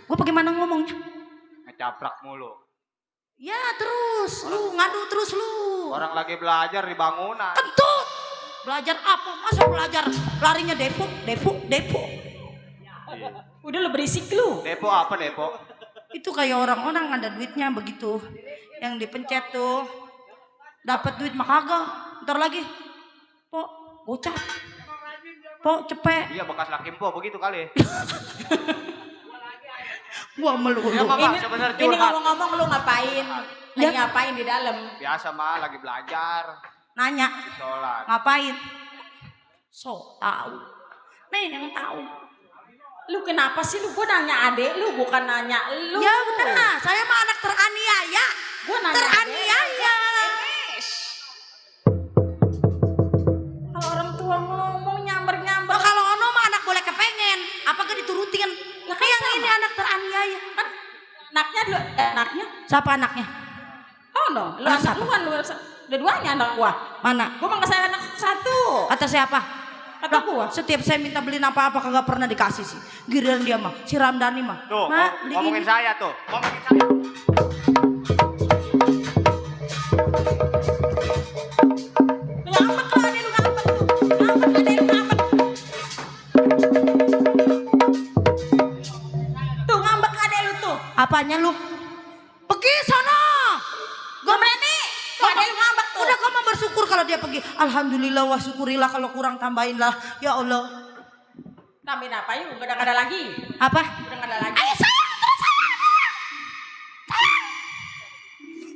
Gue bagaimana ngomongnya? Ngecaprak mulu. Ya terus, lu ngadu terus lu. Orang lagi belajar di bangunan. Kentut. Belajar apa? Masa belajar larinya depo. Udah lu berisik lu. Depo apa depo? Itu kayak orang-orang ada duitnya begitu. Yang dipencet tuh. Dapat duit mah kagak. Ntar lagi. Pok, gocap. Pok, cepet. Iya bekas laki empok begitu kali. Gua melulu. Ya, Mama, sebenarnya Ini curhat. ngomong-ngomong lu ngapain? Lagi ngapain di dalam? Biasa mah lagi belajar. Nanya, Di sholat. ngapain? So tahu. Nih yang tahu. Lu kenapa sih lu? Gue nanya adek lu, bukan nanya lu. Ya bener lah, saya mah anak teraniaya. Gue nanya Teraniaya. Kalau orang tua ngomong nyamber-nyamber. Oh, kalau ono mah anak boleh kepengen, apakah diturutin? Lah kan Yang sama. ini anak teraniaya. Kan anaknya dulu, anaknya. Siapa anaknya? Oh no, lu Anak anak siapa? lu kan lu dua-duanya anak gua. Mana? Gua mah saya anak satu. Kata siapa? Kata Lah, gua. setiap saya minta beliin apa-apa kagak pernah dikasih sih. Giliran dia mah, si Ramdhani mah. Tuh, Ma, beli ngomongin ini. saya tuh. Ngomongin saya. Lu ngambek lu adek lu ngambek tuh. Ngambek adek lu ngambek. Tuh ngambek adek lu tuh. Apanya lu? Pergi sono. Gua berani. Tuh adek lu ngambek tuh. Udah kamu bersyukur kalau dia pergi. Alhamdulillah wa syukurilah, kalau kurang tambahin lah. Ya Allah. Tambahin apa yuk? Udah gak ada lagi. Apa? Udah gak ada lagi. Ayo sayang, terus sayang.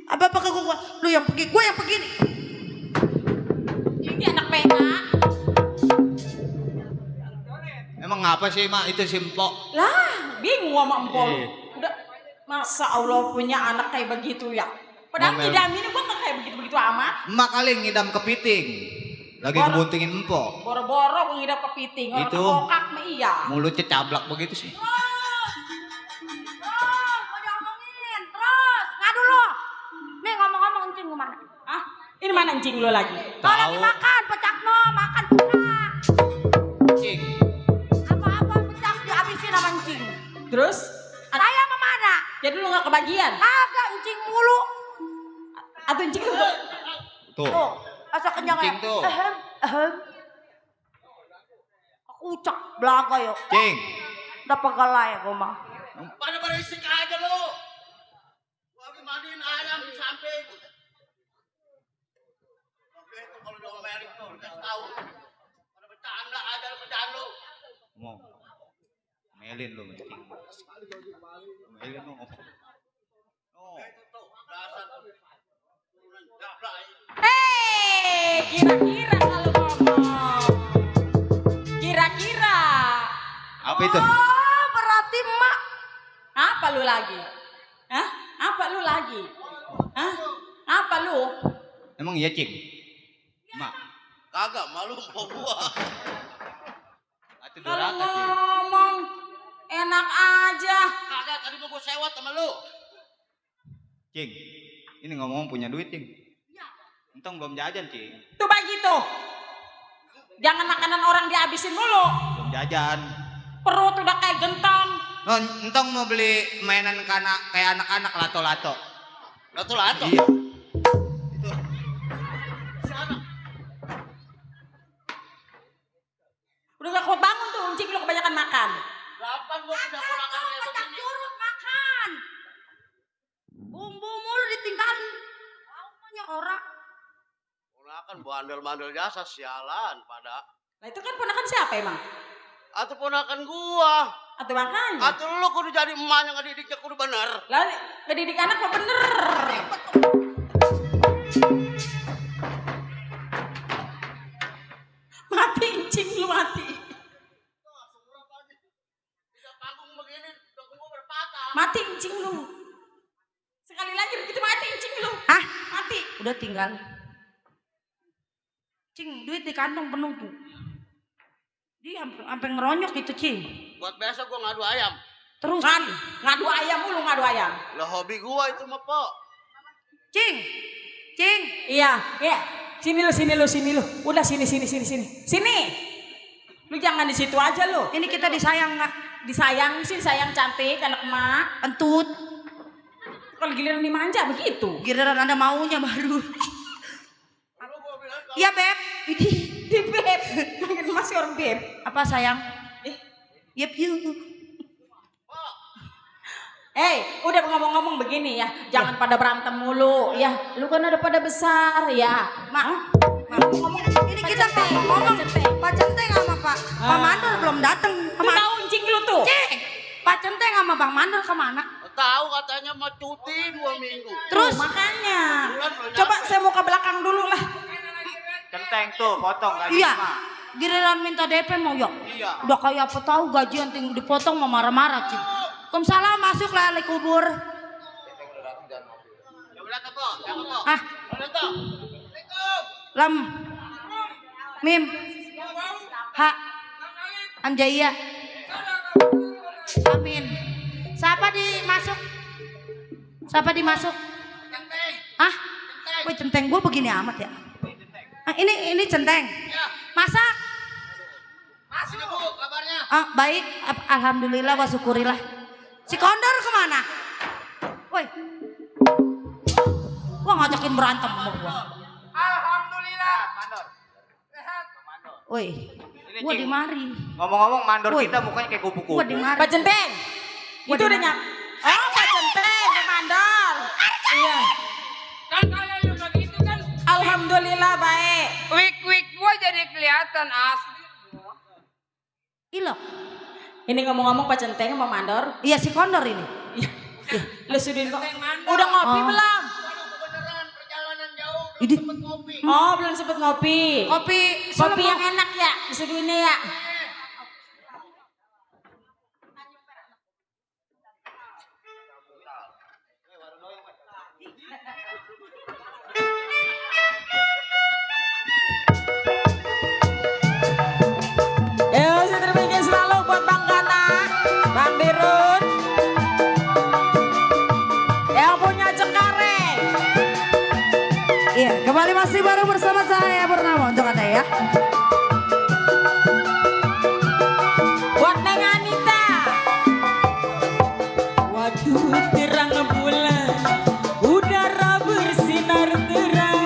Apa ke gua? Lu yang pergi, gua yang pergi nih. Ini anak PA. Emang ngapa sih mak itu si Mpok? Lah, bingung sama empol. Iya. Udah, masa Allah punya anak kayak begitu ya? Padahal Ngomel. ngidamin gua gak kayak begitu-begitu amat. Emak kali ngidam kepiting. Lagi Bor- ngebuntingin Mpok. Boro-boro gua ngidap kepiting. Orang Itu. kokak mah iya. Mulutnya cablak begitu sih. Mau diomongin, terus ngadu lo. Nih ngomong-ngomong encing gimana? Ah, ini mana anjing lu lagi? Oh lagi Tahu. makan, pecak no, makan pecak. Cing. Apa-apa pecak dihabisin sama encing. Terus? Saya sama mana? Jadi lu gak kebagian? Agak encing mulu. Atau anjing lu Tuh. Tuh, asa kenyang ya. Encing tuh. Ehem. Aku ucak belaga yuk. Cing. Udah pegal lah ya gua mah. Pada berisik aja lu. Gua lagi mandiin ayam di samping. Oke, itu kalau diomelin tuh, kasih tahu. Pada bercanda aja lu, kerjaan lu. Ngomong. Melin lu cing. Melin lu. Oh. Dasar turunan jablay. kira-kira kalau ngomong. Kira-kira. Apa itu? Oh, berarti mak. Apa lu lagi? Hah? Apa lu lagi? Hah? Apa lu? Emang iya cing? Mak. Kagak, malu mau gua. Atu Kalau durhaka cing. ngomong enak aja. Kagak, tadi mau gua sewot sama lu. Cing. Ini ngomong punya duit cing. Untung belum jajan cing. Tuh begitu. Jangan makanan orang dihabisin mulu. Belum jajan. Perut udah kayak gentong. Oh, entong mau beli mainan kayak anak-anak lato-lato. Lato-lato. Iya. Udah gak kuat bangun tuh, encing lu kebanyakan makan. Kapan gua udah ponakan kayak Pecak begini? curut makan. Bumbu mulu ditinggalin. Aunya orang. Ponakan bandel-bandel jasa sialan pada. Nah itu kan ponakan siapa emang? Atau ponakan gua. Atau makanya? Atau lu kudu jadi emaknya ngedidiknya kudu bener. Lah ngedidik anak mah bener. Mati encing lu mati. Tidak panggung begini, dong gua berpatah. Mati encing lu. Sekali lagi begitu mati encing lu. Ah, Mati. udah tinggal. Cing, duit di kantong penuh tuh. Dia sampai ngeronyok gitu, Cing. Buat besok gua ngadu ayam. Terus, Ngadu ayam mulu, ngadu ayam. Lah hobi gua itu mah, Pok. Cing. Cing. Iya, iya. Sini lu. Udah sini. Sini. Lu jangan di situ aja lu. Ini kita disayang nggak? Disayang sih, sayang cantik anak emak. Entut. Kalau giliran dimanja begitu. Giliran ada maunya baru. Iya, Beb. Ini Di beb. Masih orang beb. apa sayang? Eh. Yep, you. Udah ngomong-ngomong begini ya, jangan pada berantem mulu ya. Lu kan udah pada besar ya. Mak, ngomong Ini kita ngomong Pak Centeng sama Pak Mandor belum datang. Lu tahu encing lu tuh. Cing, Pak Centeng sama Bang Mandor kemana? Tahu katanya mau cuti 2 minggu. Terus makanya. Coba saya mau ke belakang dulu lah. Centeng tuh, potong gaji Iya. mah. Giliran minta DP mau yuk. Iya. Udah kayak apa tahu gajian tinggi dipotong mau marah-marah cing. Waalaikumsalam, masuk lah Ali kubur. Ah. Lam. Mim. Ha. Anjaya. Amin. Siapa dimasuk? Siapa dimasuk? Ah? Wih centeng gue begini amat ya. Ah, ini centeng. Masak. Masih Bu kabarnya. Ah, baik, alhamdulillah wa syukurillah. Si Kondor kemana? Woi. Wah ngajakin berantem sama gua. Alhamdulillah. Mandor. Woi. Gua di mari. Ngomong-ngomong mandor Woi. kita mukanya kayak kupu-kupu. Gua di mari. Pak Centeng. Gua Itu di udah mana? nyap. Oh, Pak Centeng, Pak Mandor. Iya. Kan kalau lu begitu kan Alhamdulillah baik. wik-wik gua jadi kelihatan asli. Ilok. Ini ngomong-ngomong Pak Centeng sama Mandor. Iya si Kondor ini. Lu sudin kok. Udah ngopi Oh. belum? Beneran perjalanan jauh. Ini Kopi. Oh, belum sempet ngopi. kopi Kopi yang enak ya, disuguhinnya ya. Saya terbikin selalu buat Bang Gana, Bang Dirun, yang punya Cengkareng. Iya, kembali masih baru bersama saya bernama untuk Anda ya. Buat Neng Anita. Waktu terang bulan, udara bersinar terang,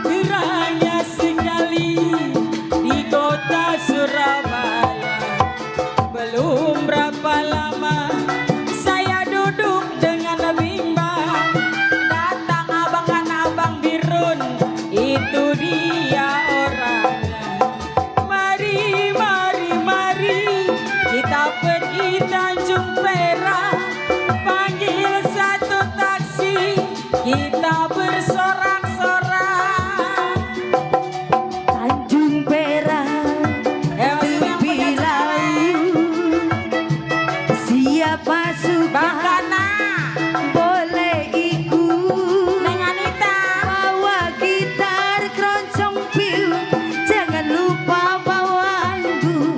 terangnya sekali di kota Surabaya. Belum berapa lama saya duduk dengan bimbang, datang abang kan abang Birun, itu dia orangnya. Mari, mari, mari kita pergi Tanjung Perak, panggil satu taksi, kita bersorak-sorak. Tanjung Perak, tepi laut, siapa suka Bakana, boleh ikut. Neng Anita, Bawa gitar keroncong piu, jangan lupa bawa anggur.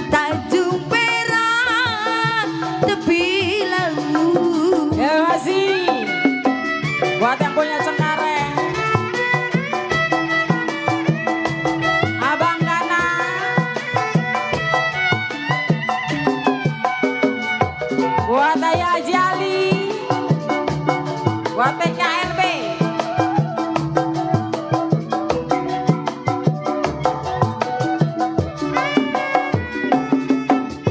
Tanjung Perak, tepi laut. terima kasih. Buat yang punya Cengkareng, Abang Gana, buat Ayah Jali, buat PKRB.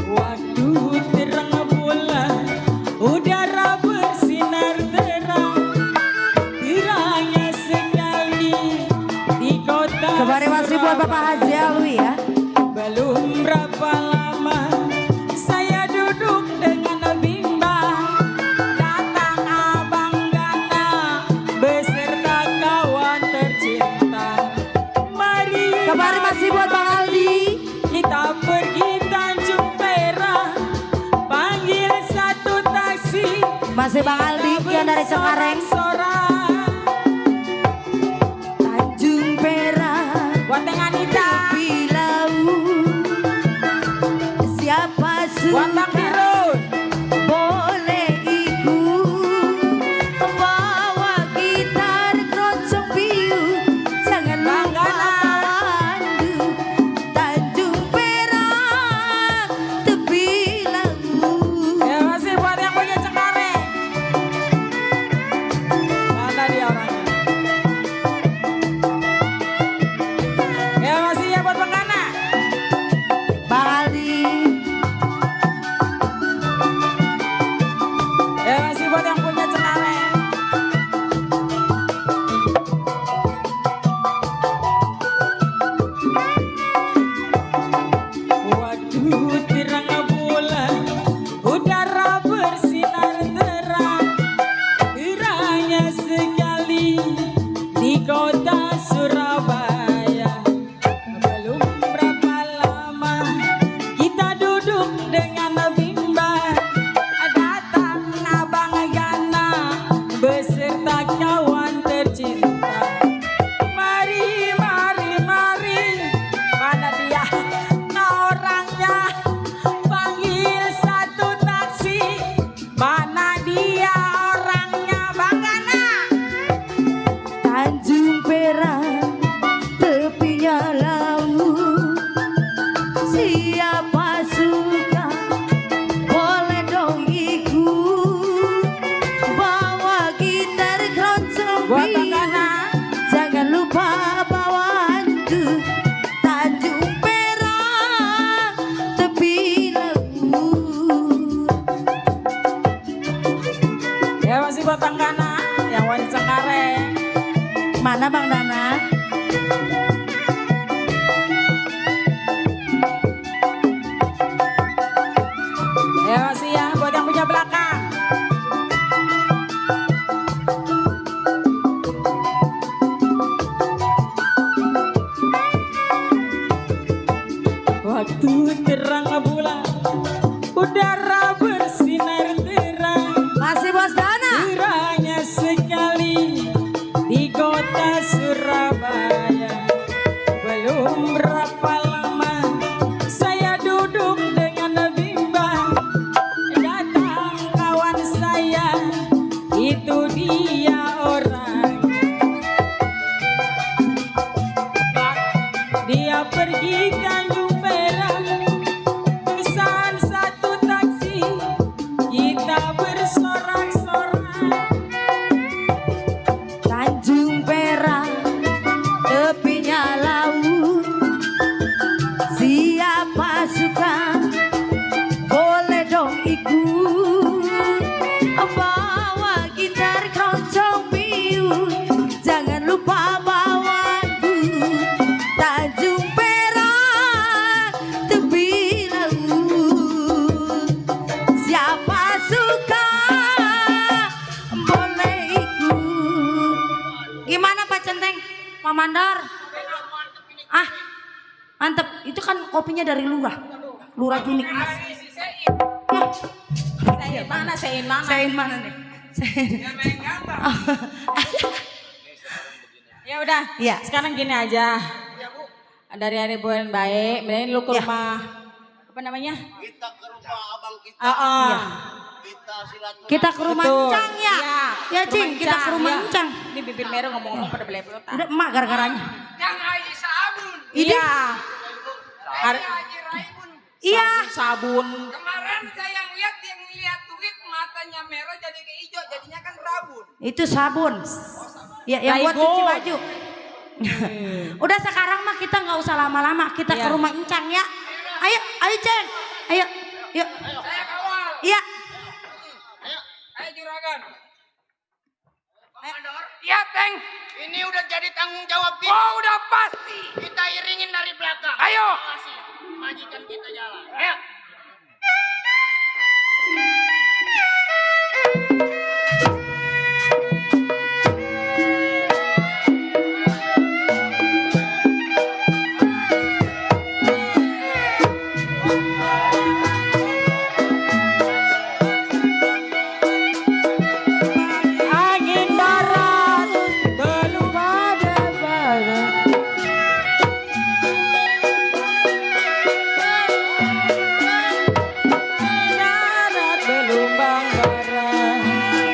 Waktu terang bulan, udara bersinar terang, terangnya sekali di kota Kemarin masih buat Bapak Haji Alwi ya. Belum berapa lama saya duduk dengan bimbang, datang Abang Gana beserta kawan tercinta. Mari Kemarin masih buat Bang Aldi. kita pergi Tanjung Perak, panggil satu taksi. Masih Bang Aldi yang dari Cengkareng. Sorak-sorak. Tanjung Perak, Buat Neng Anita, tepi laut, siapa buat Bang suka Dirun, boleh ikut. Bawa gitar keroncong piu, jangan Bang lupa Gana. pandu. Tanjung Perak, tepi laut. terima kasih buat yang punya Cengkareng. Mana dia orangnya? Terima kasih ya buat Bang Gana. Bang Aldi, Terima kasih buat yang punya Cengkareng. Waktu terang bulan, buat Bang Dana yang wanita Cengkareng. Mana Bang Dana? Ya masih ya buat yang punya belakang. Waktu terang bulan, udara bersinar terang. Masih Bos Dana? Cerahnya sekali di kota Surabaya. Belum berapa lama saya duduk dengan bimbang. Datang kawan saya, itu dia orang. Dia pergi Tanjung Perak, pesan satu taksi, kita bersorak-sorak. Tanjung Perak, tepinya laut. Siapa suka, boleh dong ikut. Bawa gitar keroncong biu, jangan lupa bawa duit. Tanjung Perak, tepi laut. Siapa suka, boleh ikut. Gimana Pak Centeng? Pak Mandar? Ah, mantep. Itu kan kopinya dari lurah. Lurah gini. Saya mana? Sein mana nih? Ya udah. Iya. Sekarang gini aja. Dari hari bulan baik, mending lu ke Iya. rumah apa namanya? Kita ke rumah abang kita. Iya. Kita silaturahmi. Kita ke rumah Betul. Encang ya? Iya. Ya Cing, Rumah kita ke rumah Encang, Encang. Ini bibir merah ngomong-ngomong pada belepotan. Udah emak gara-garanya. Yang Haji Sabun. Iya. Haji Raimun. Iya. Sabun. Kemarin saya lihat tweet matanya merah jadi ke hijau, jadinya kan rabun. Itu sabun. Ya, yang buat Raigo. cuci baju. Udah sekarang mah kita nggak usah lama-lama, kita ke Iya. rumah Encang ya. Ayo, ayo Ceng. Ayo, yuk. Saya kawal. Iya. Ayo juragan. Iya, Teng. Ini udah jadi tanggung jawab kita. Oh, udah pasti. Kita iringin dari belakang. Ayo. Majikan kita jalan. Ayo. Angin barat belum ada barat. Darat belumbang barat.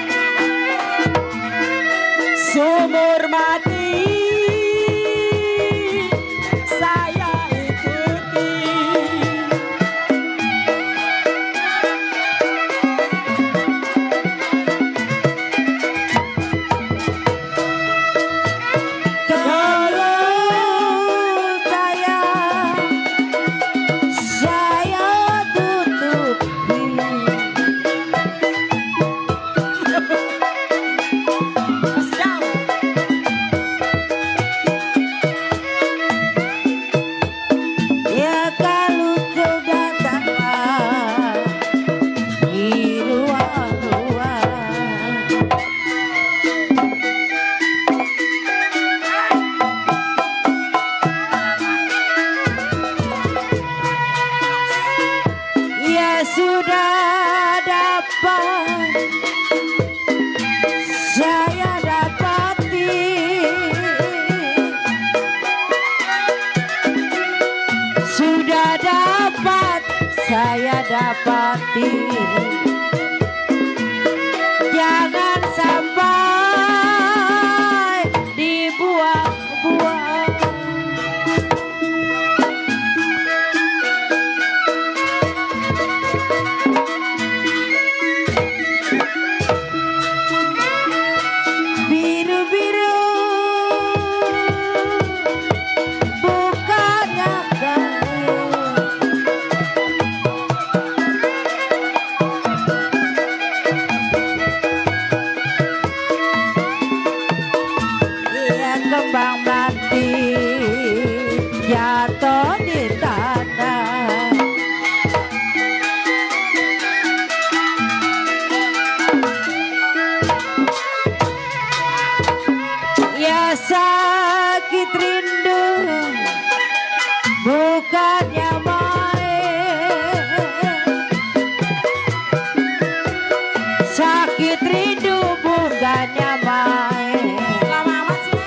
sakit rindu bukannya main. Lama amat sih.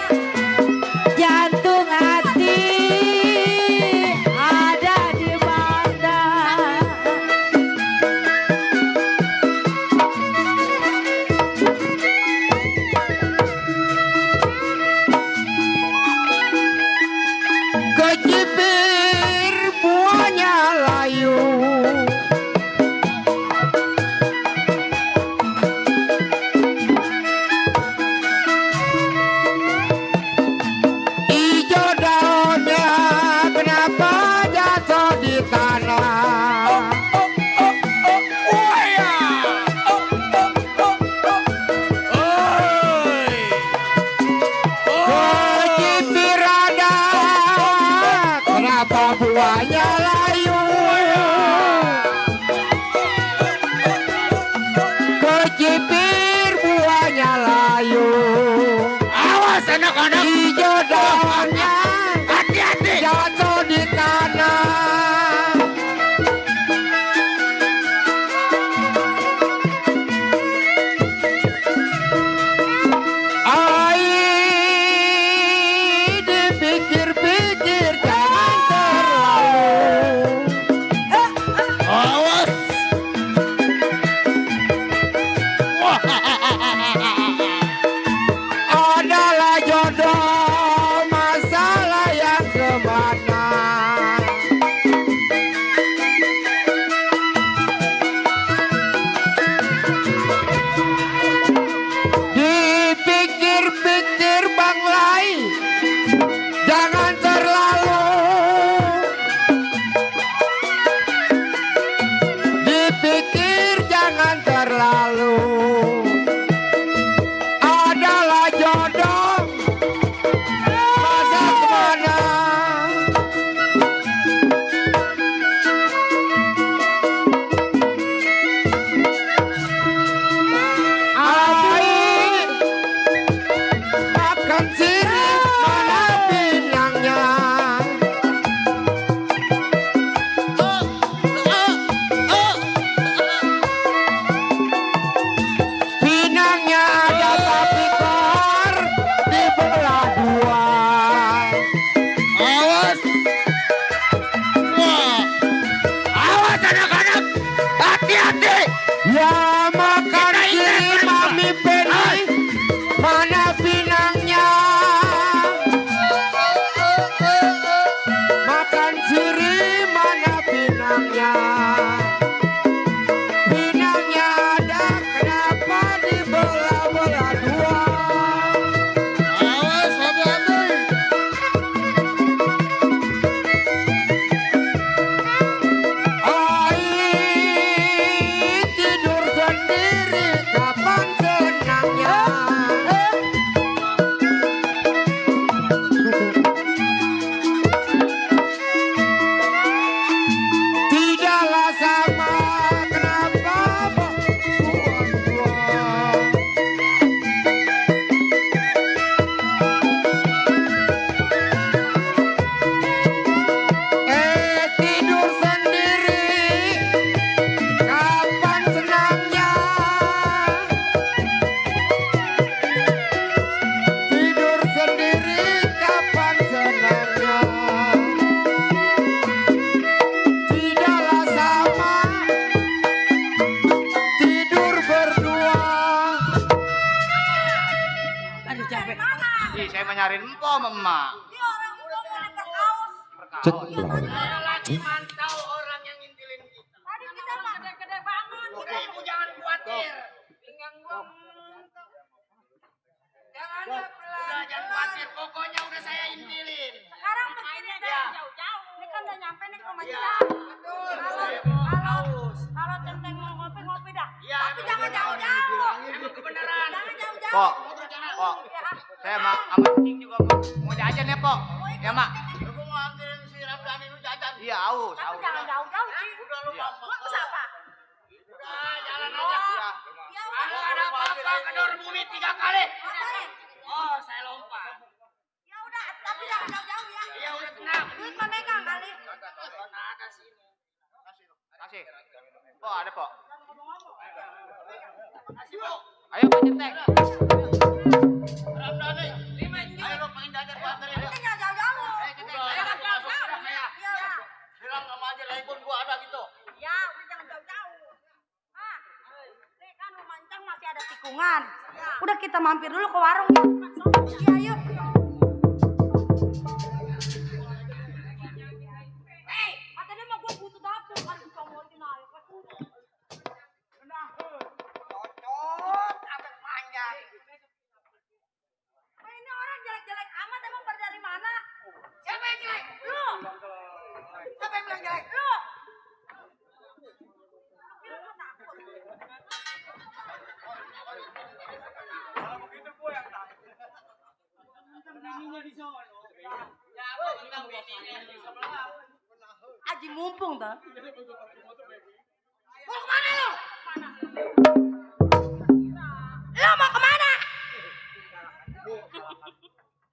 Jantung hati ada di mana? Kecipir buahnya layu, ijo daunnya kenapa jatuh di tanah? Kecipir ada kenapa buahnya layu? Kecipir buahnya layu. Awas anak-anak. Hijau daunnya hati-hati jatuh di tanah. Ai dipikir-pikir jangan terlalu. Awas. Adalah jodoh masalah yang kemana? Dipikir-pikir Bang Lai, jangan terlalu. Dipikir jangan terlalu. Adalah jodoh masa kemana? Air makan sirih mana pinangnya? Pinangnya ada tapi kor dibelah dua. Awas. Wah. Awas anak-anak. Hati-hati. Ya makan sirih Mami Penny. Mana pinangnya? Makan sirih mana pinangnya? Pinangnya ada kenapa dibelah-belah dua? Awas hati-hati. Ai tidur sendiri kapan senangnya? Tidaklah sama kenapa buang-buang. Tidur sendiri kapan senangnya? Tidur sendiri kapan senangnya? Tidaklah sama tidur berdua. Aduh capek. Ih, saya mau nyariin empom, emak. Saya lagi mantau orang yang ngintilin kita. Tadi kita mah gede-gede banget. Oke, ibu jangan khawatir. Pinggang gua. Jangan udah jangan khawatir. Pokoknya udah saya intilin. Sekarang begini deh, Ya. jauh-jauh. Ini kan udah nyampe nih ke rumah Iya. kita. Betul. Kalau centeng mau ngopidah. Iya, Tapi jangan jauh-jauh. Emang kebenaran. Jangan jauh-jauh. Pok, Pok, saya sama Cing juga mau jajan ya, Pok. Ya, Mak. Aku mau anterin si Ramdhani lu jajan. Iya, haus, Tapi haus. jangan jauh-jauh, Ci. Udah lu Iya. Pak. Terus apa? Udah jalan aja. Iya. Ya Kalau udah. ada apa-apa kedor bumi 3 kali. Ngapain? Oh, saya lompat. Ya udah, tapi jangan jauh-jauh ya. Iya udah tenang. Duit mah megang kali. Nah, ada sini. Kasih. Pok, ada, Pok. Ayo Pak Centeng. Ramdhani. Ayo lo pengen jajan baterai. Tinggal jauh-jauh. Bilang sama aja telepon gua ada gitu. Ya, udah jangan jauh-jauh. Ah, nih kan Lumancang masih ada tikungan. Udah kita mampir dulu ke warung ya. Iya, yuk. Katanya mah gua butuh dapur kan dicomotin aja. Cocot, abang panjang. Ini orang jelek-jelek amat emang pada dari mana? Siapa yang jelek? Lu. Siapa yang bilang jelek? Lu. Aji mumpung dah. Mau kemana lu? Lu mau kemana?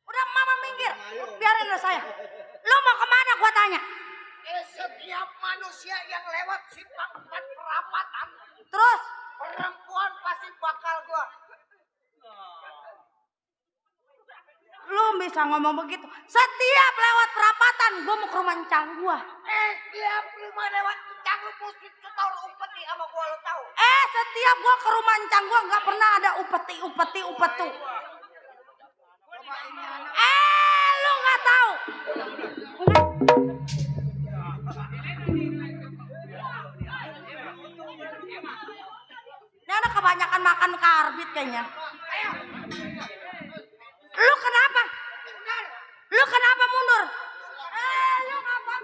Udah mama minggir. Biarin lah saya. Lu mau kemana gua tanya? Setiap manusia yang lewat simpang 4 perapatan, Terus? perempuan pasti bakal gua. Lu bisa ngomong begitu. Setiap lewat perapatan gua mau ke rumah encang gua. Tiap rumah lewat encang lu mesti setahun upeti sama gua, lu tahu. Setiap gua ke rumah encang gua nggak pernah ada upetu. Lu nggak tahu. Ini anak kebanyakan makan karbit kayaknya. Lu kenapa? Lu kenapa mundur? Lu ngapa?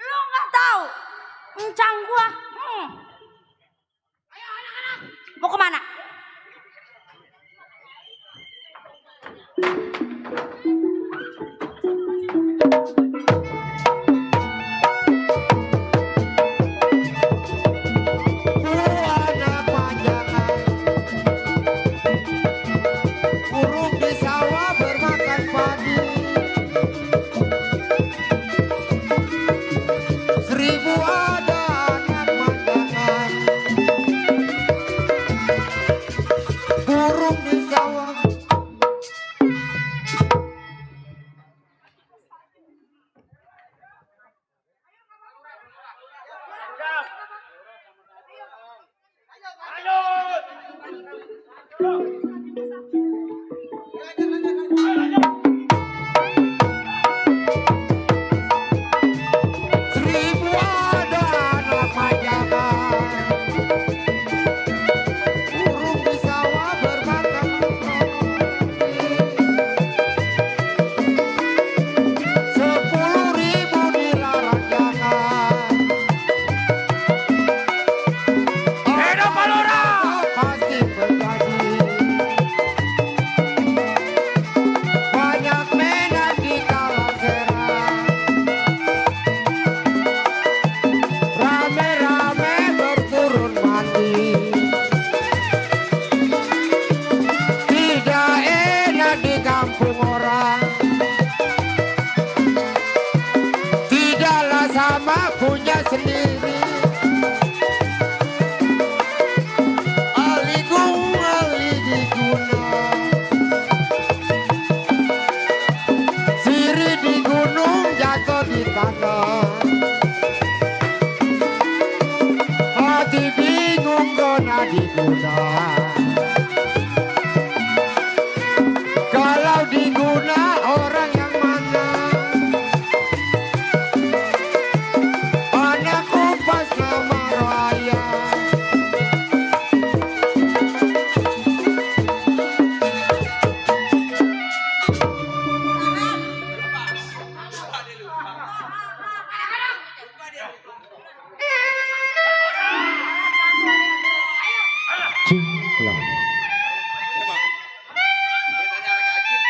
Lu nggak tahu? Encang gua. Ayo anak-anak. Mau kemana? Buana panjangan, burung di sawah bermakan padi. 1000 ada anak mandangan, burung di sawah. Seribu ada anak manjangan, burung di sawah bermakan padi. 10.000 dilarang jangan. Hidup Palura pasti berjanji. Banyak medan di kalang serang, rame-rame berturun mandi. Tidak enak di kampung orang, tidaklah sama punya sendiri. Aligung ali diguna, siri di gunung jatuh di tanah. Hati bingung guna diguna, kalau diguna orang yang mana? Anakku pas nama raya. Dia tanya anak Ajin.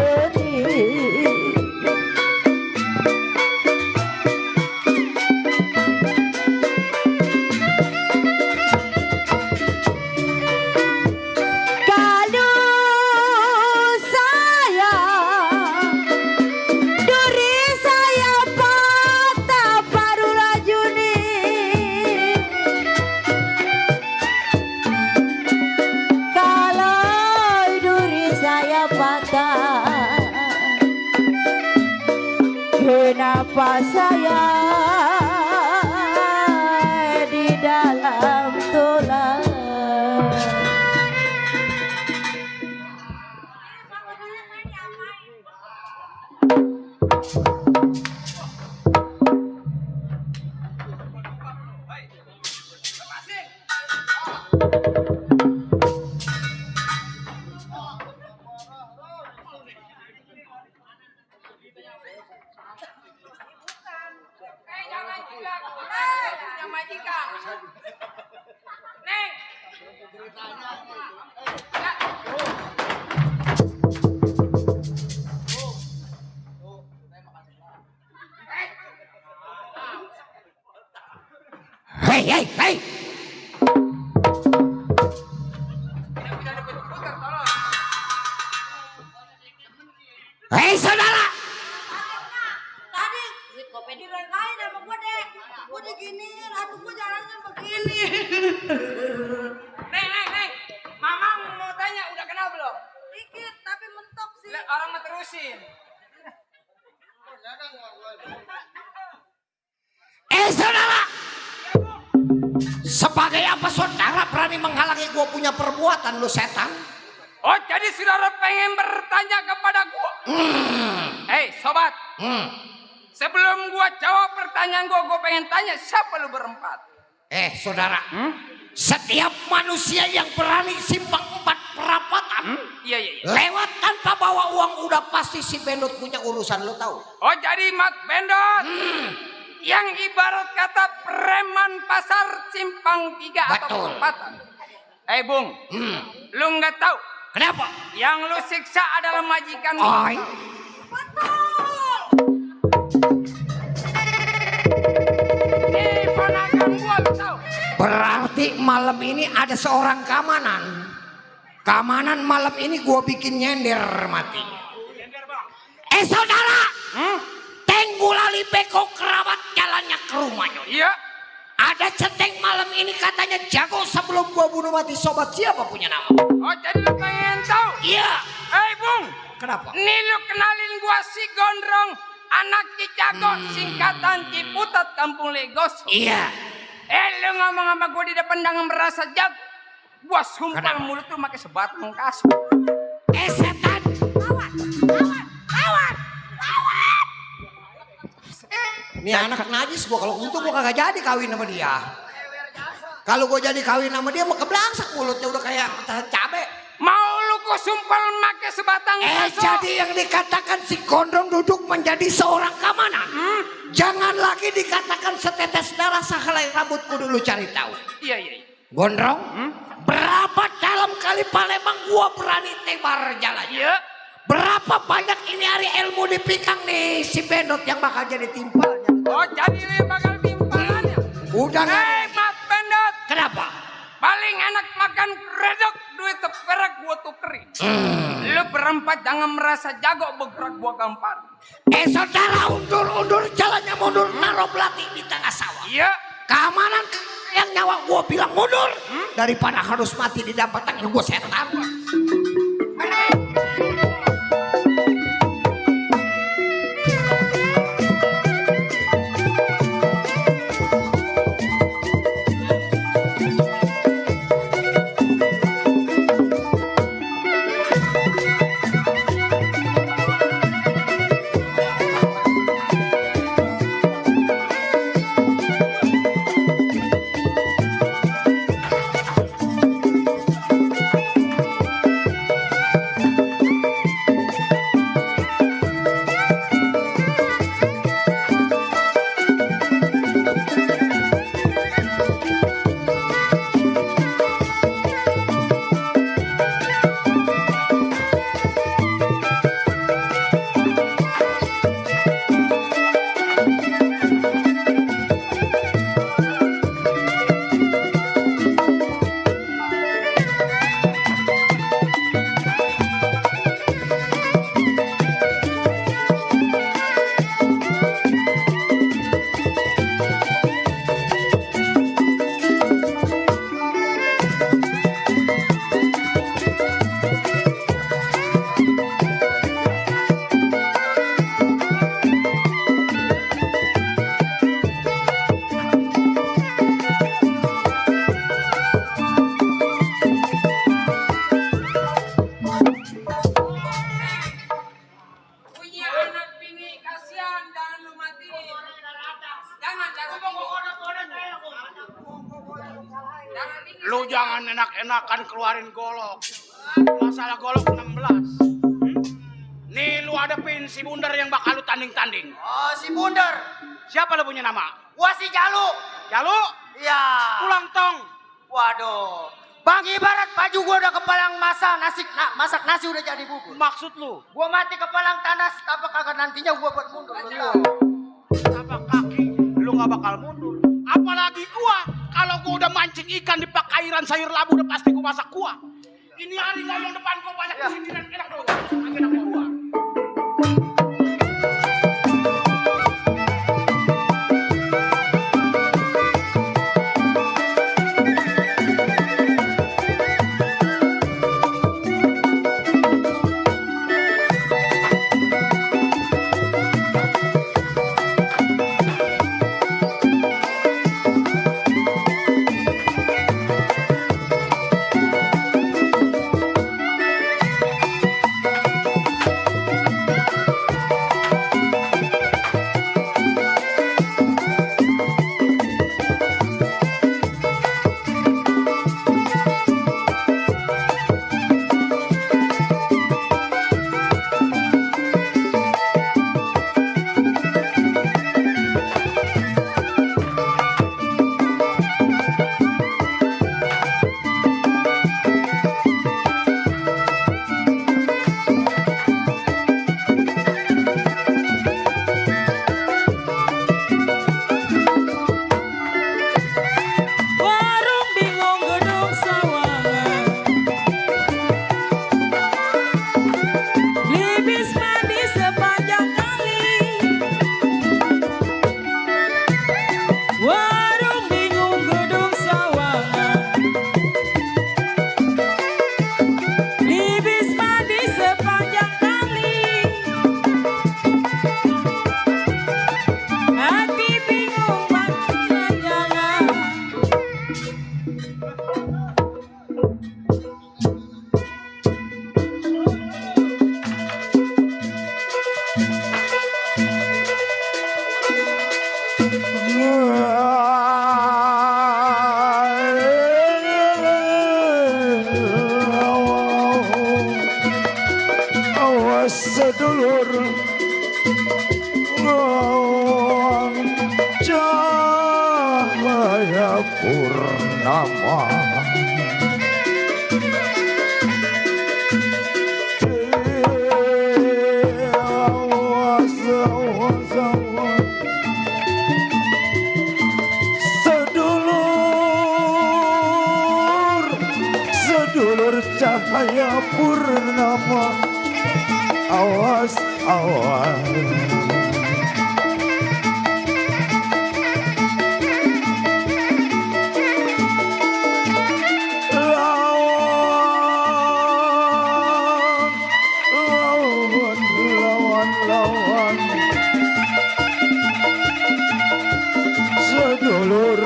Rajuni. Kalau saya duri saya patah baru Rajuni. Kalau duri saya patah, kenapa saya di dalam tulang? Hei, hei, hei. Hei saudara. Tadi direkain sama gue deh. Gue diginiin, aduh gue jalannya begini. Neng. Mama mau tanya, udah kenal belum? Dikit, tapi mentok sih. Lihat orang mau terusin. Saudara. Sebagai apa saudara berani menghalangi gua punya perbuatan, lu setan? Oh, jadi saudara pengen bertanya kepada gua? Hei, sobat. Sebelum gua jawab pertanyaan gua pengen tanya siapa lu berempat? Saudara. Setiap manusia yang berani simpang 4 perapatan, Iya. lewat tanpa bawa uang udah pasti si Bendot punya urusan, lu tahu? Oh, jadi Mat Bendot. Yang ibarat kata preman pasar simpang 3 atau Betul. perempatan. Bung, lu nggak tahu? Kenapa? Yang lu siksa adalah majikan lu. Oi. Nih, ponakan gua, lu tahu? Berarti malam ini ada seorang keamanan. Keamanan malam ini gua bikin nyender mati. Saudara. Tenggulali beko kerabat jalannya ke rumahnya. Iya. Ada centeng malam ini katanya jago sebelum gua bunuh mati sobat siapa punya nama? Oh, jadi lu pengen tahu? Iya. Bung. Kenapa? Nih lu kenalin gua si Gondrong, anak Ki Jago, singkatan Ciputat, Kampung Legos. Iya. Lu ngomong sama gua di depan jangan merasa jago. Gua sumpah mulut lu pakai sebatang kasut. Setan. Ini anak najis gua, kalau untung gua kagak jadi kawin sama dia. Kalau gua jadi kawin sama dia mah keblangsak mulutnya udah kayak petasan cabe. Mau lu ku sumpel make sebatang kasut. Jadi yang dikatakan si Gondrong duduk menjadi seorang keamanan. Jangan lagi dikatakan setetes darah sehelai rambut kudu lu cari tahu. Iya. Gondrong, berapa dalam kali Palembang gua berani tebar jalannya? Iya. Berapa banyak ini hari ilmu dipikang nih si Bendot yang bakal jadi timpalnya. Oh, jadi lu bakal timpalannya. Udah nggak? Mat Bendot. Kenapa? Paling enak makan kredok, duit teperak gua tukerin. Lu berempat jangan merasa jago bergerak gua gampar. Saudara undur jalannya mundur naruh belati di tengah sawah. Iya. Keamanan yang nyawa gua bilang mundur daripada harus mati di dalam batang gua setan. Lu jangan enak-enakan keluarin golok. Masalah golok 16. Nih lu hadapin si Bundar yang bakal lu tanding-tanding. Oh, si Bundar. Siapa lu punya nama? Gua si Jalu. Jalu? Iya. Ulang tong. Waduh. Bang, ibarat baju gua udah kepalang masak nasi udah jadi bubur. Maksud lu? Gua mati kepalang tanah, apa kagak nantinya gua buat mundur. Tapak kaki lu gak bakal mundur. Apalagi gua, kalau gua udah mancing ikan di pakairan sayur labu udah pasti gua masak gua. Ini hari yang depan gua banyak kesindiran enak dong. Enak gua. sedulur ngawang cahaya purnama. Awas, awas, awas. Sedulur, sedulur cahaya purnama. Awas, awas. Lawan. Sedulur,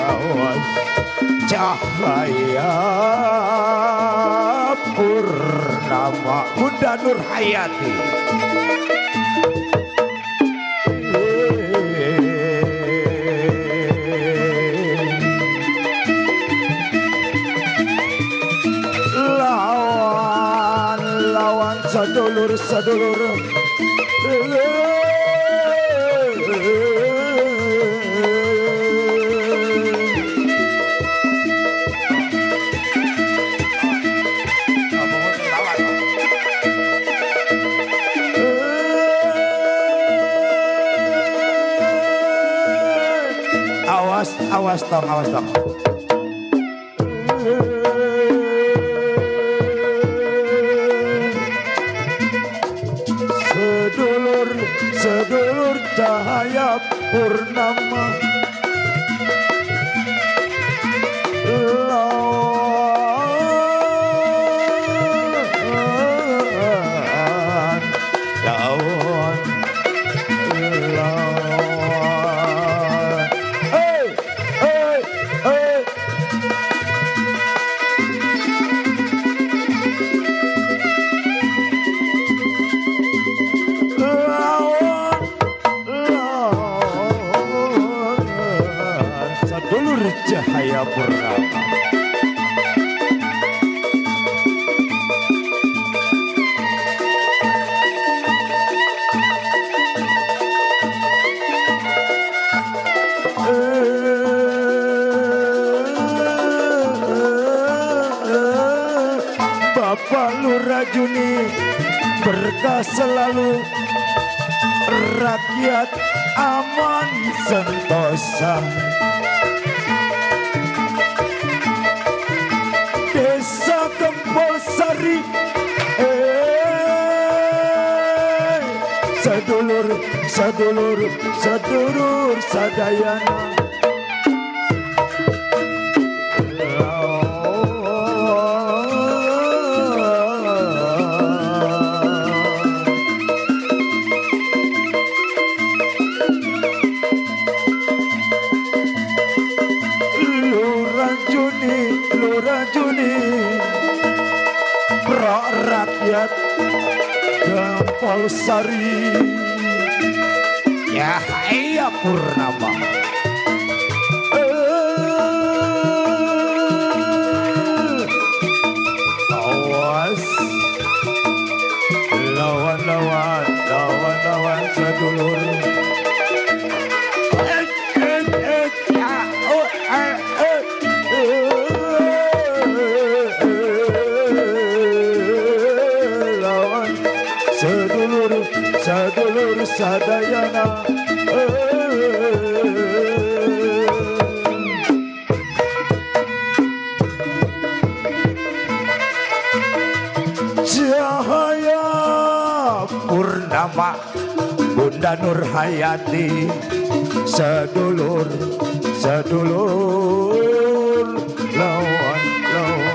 awas. Cahaya purnama Bunda Nur Hayati. Lawan sedulur. Awas tong. Sedulur cahaya purnama. Lawan. Cahaya Purnama. Bapak Lurah Juni, berkah selalu, rakyat aman sentosa. Desa Kempolsari, sedulur, sedulur, sedulur sadayana. Lurah Juni, pro rakyat Kempolsari. Cahaya Purnama. Awas, lawan-lawan, lawan-lawan sedulur. Sedulur, sedulur sadayana. Cahaya Purnama, Bunda Nur Hayati. Sedulur, sedulur, lawan-lawan.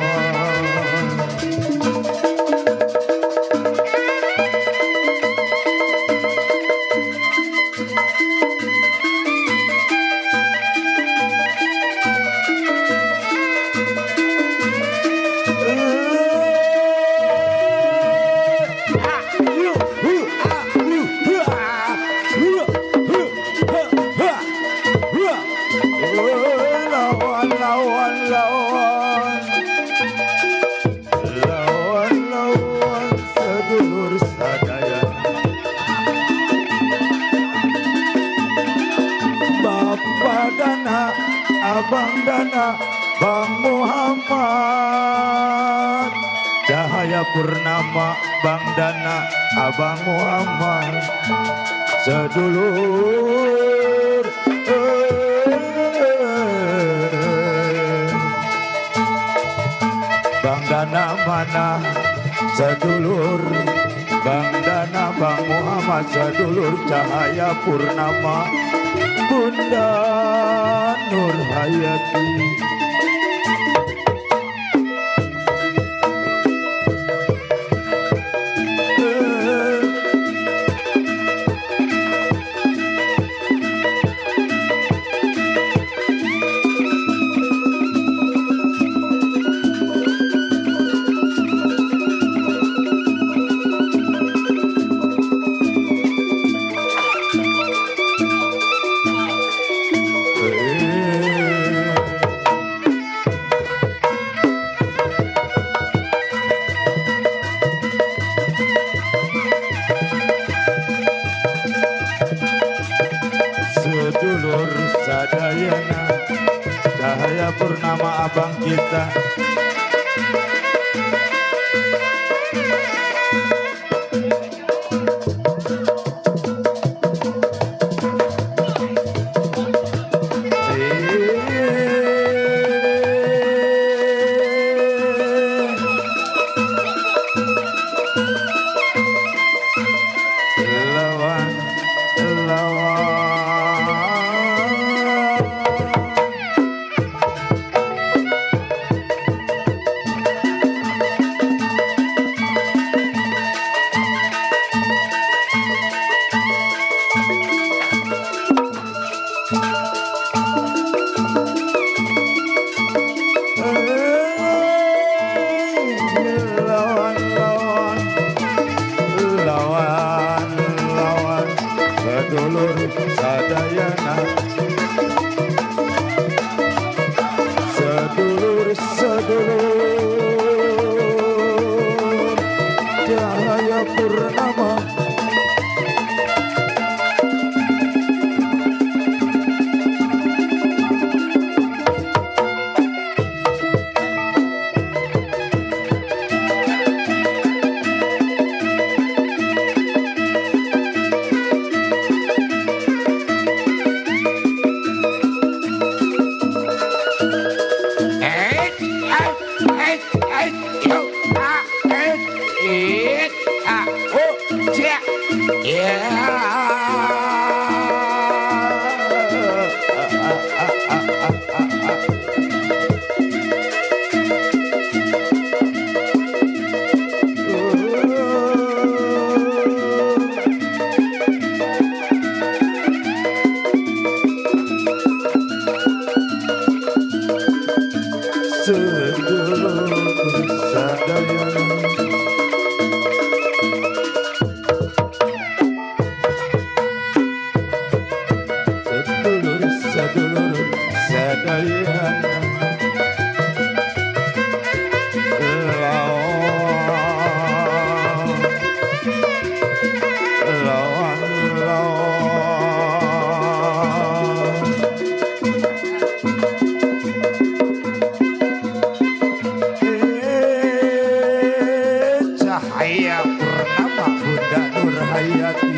Abang Dana, Bang Muhammad. Cahaya Purnama, Bang Dana, Abang Muhammad. Sedulur, Bang Dana mana? Sedulur, Bang Dana, Bang Muhammad. Sedulur Cahaya Purnama, Bunda Nur Hayati. Sedulur sadayana, Cahaya Purnama abang kita. Sedulur sadayana, Cahaya Purnama Bunda Nurhayati.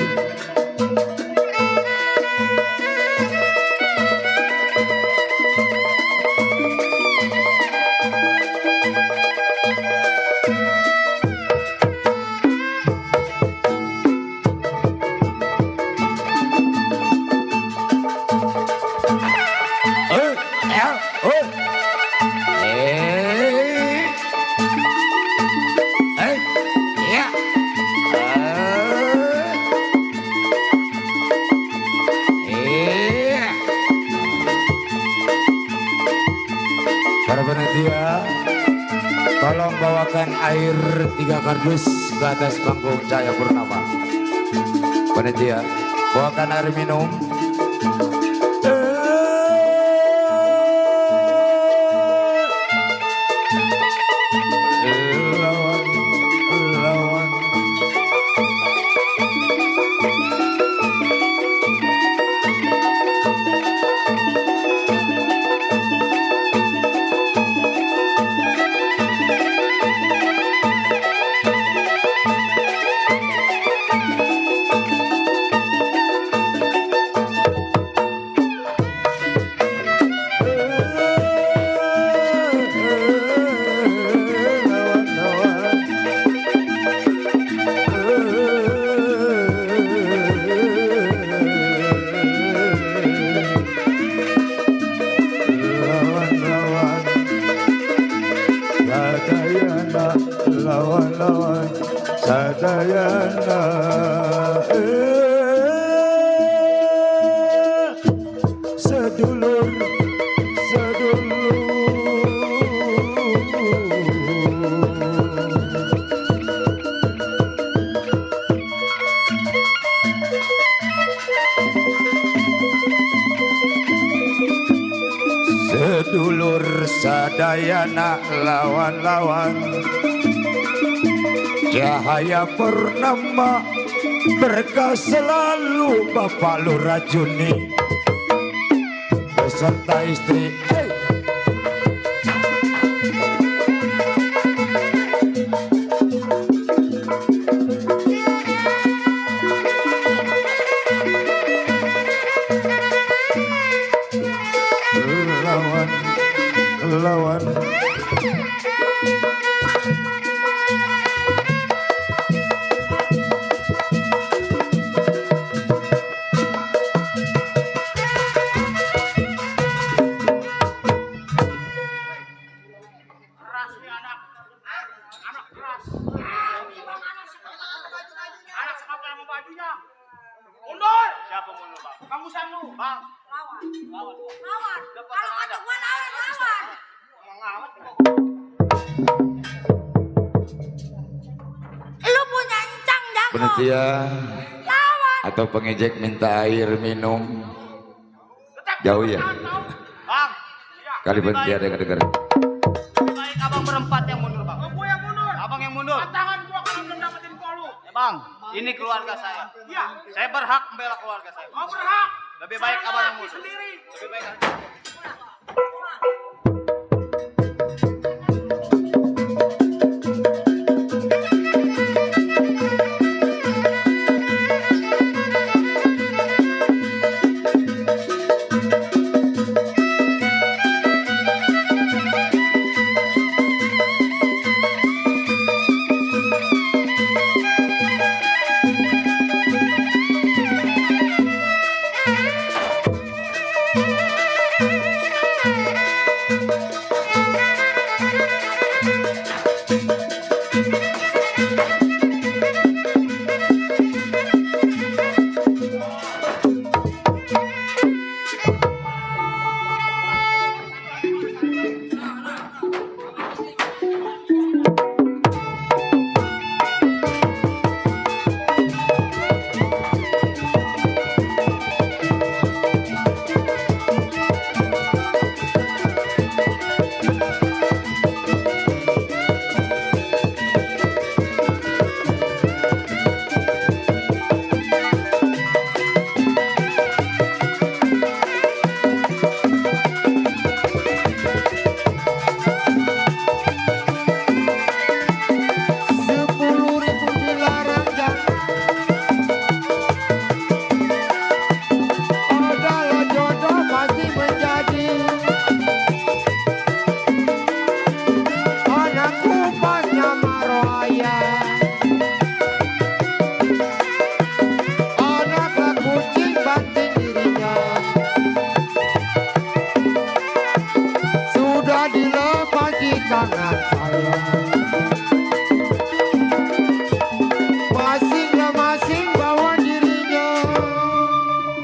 Para panitia, tolong bawakan air 3 kardus ke atas panggung Cahaya Purnama. Panitia, bawakan air minum. Lawan. Lawan Sadayana sedulur sedulur sadayana lawan Cahaya Purnama berkah selalu Bapak Lurah Juni beserta istri. Lawan Anak siapa yang mau bajunya? Mundur! Siapa mundur, Bang? Bang Musan lu, Bang. Lawan. Kalau kata gua lawan. Ngawat. Lu punya encang jago. panitia Lawan. atau pengejek minta air minum. Jauh ya. Bang. Kali panitia dengar. Baik abang berempat yang mundur, Bang. Gua yang mundur. Abang yang mundur. Tantangan gua kalau belum dapetin kolu. Bang, ini keluarga saya. Iya. Saya berhak membela keluarga saya. Kau berhak. Lebih baik abang yang mundur. Sendiri. Lebih baik. Masing-masing bawa dirinya.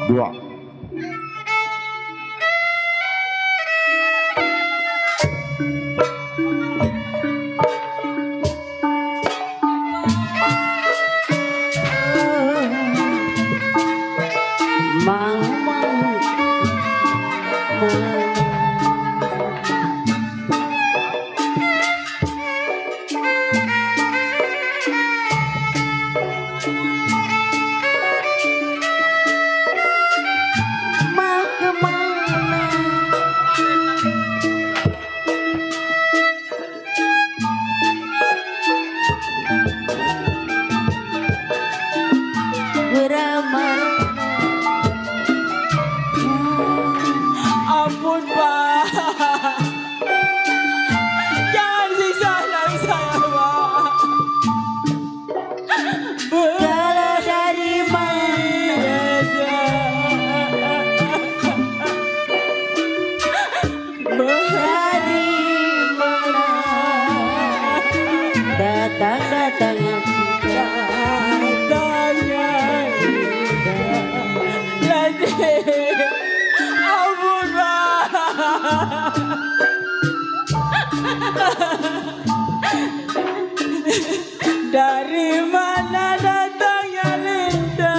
2. Ampun Pak, jangan siksa anak saya Pak. Kalau dari mana dari mana datangnya cinta, datangnya cinta. Ampun Pak. Dari mana datangnya Linda?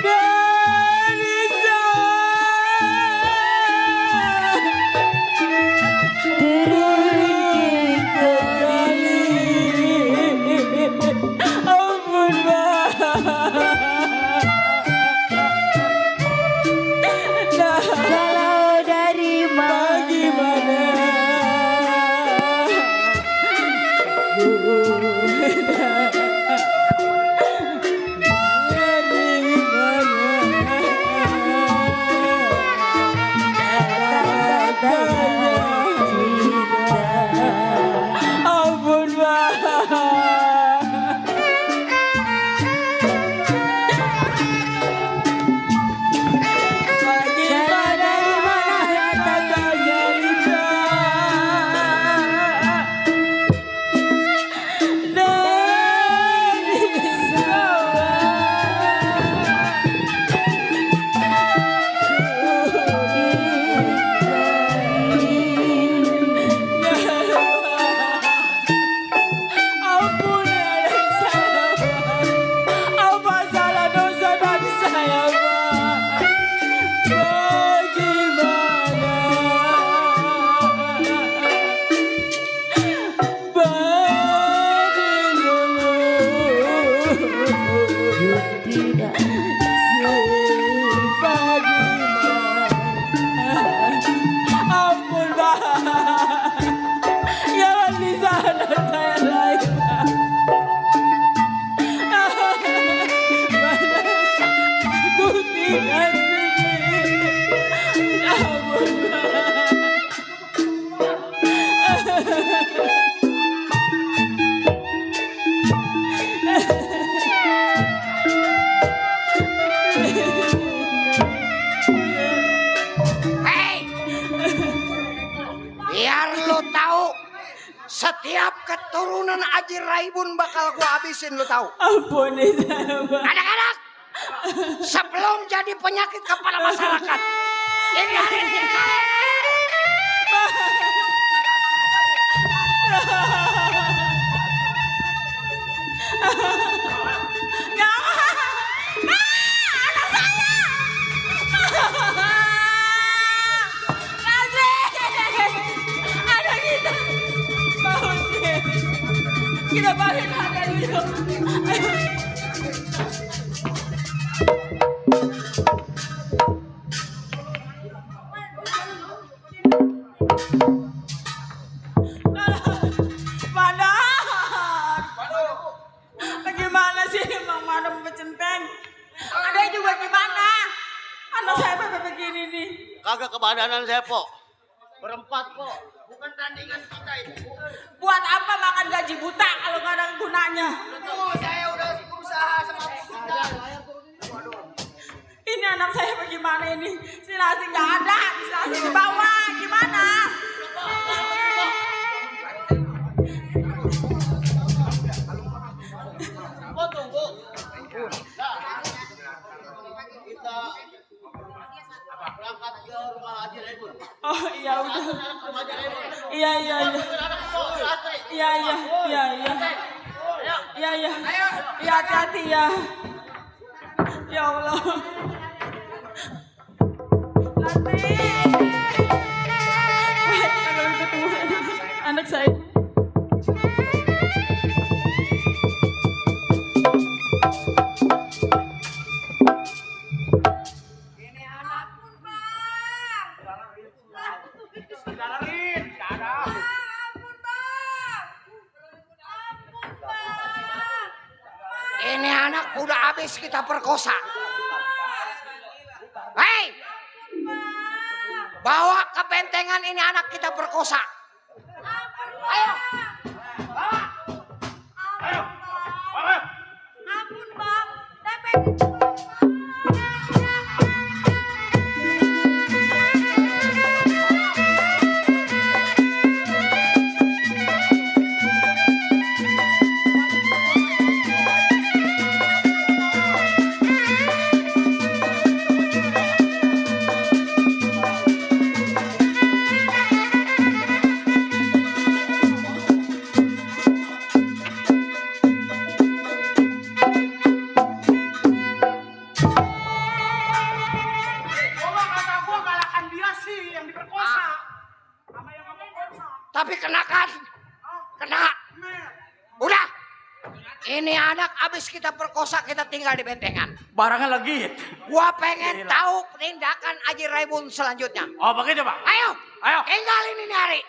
Dari ampun Pak. Kalau dari bagaimana? Ampun apa salah dosa dari saya Pak? Bagaimana? Tidak ampun Pak, jangan di sana saya lagi Pak. Aku tidak sendiri. Ampun Pak. Hei, biar lo tahu, setiap keturunan Aji Raibun bakal gua habisin, lo tahu. Ampuni saya Pak. Anak-anak, sebelum jadi penyakit kepala masyarakat, ini hari ini. Kita balik lagi dulu. Bagaimana sih Bang Madam Becenteng? Ada juga gimana? Anak saya begini nih. Kagak kebadanan saya po. Berempat po. Bukan tandingan kita itu. Buat apa makan gaji buta kalau nggak ada gunanya? Saya udah berusaha sama kita. Ini anak saya bagaimana ini? Si nasi nggak ada, si nasi di bawah, gimana? Kita berangkat ke rumah Haji Raimun. Oh iya udah. Ke rumah Haji Raimun. Iya iya iya. Iya iya iya iya. Iya iya. Iya hati-hati ya. Ya Allah. Nanti. Baik, kalau itu tunggu anak saya. Ini anak udah habis kita perkosa. Hei, bawa ke bentengan ini anak kita perkosa. Ayo, bawa. Ampun bang, tapi kena kan? Kena. Udah. Ini anak abis kita perkosa, kita tinggal di bentengan. Barangnya lagi. Gua pengen tahu tindakan Haji Raimun selanjutnya. Oh begitu Pak. Ayo, Ayo. tinggalin ini hari.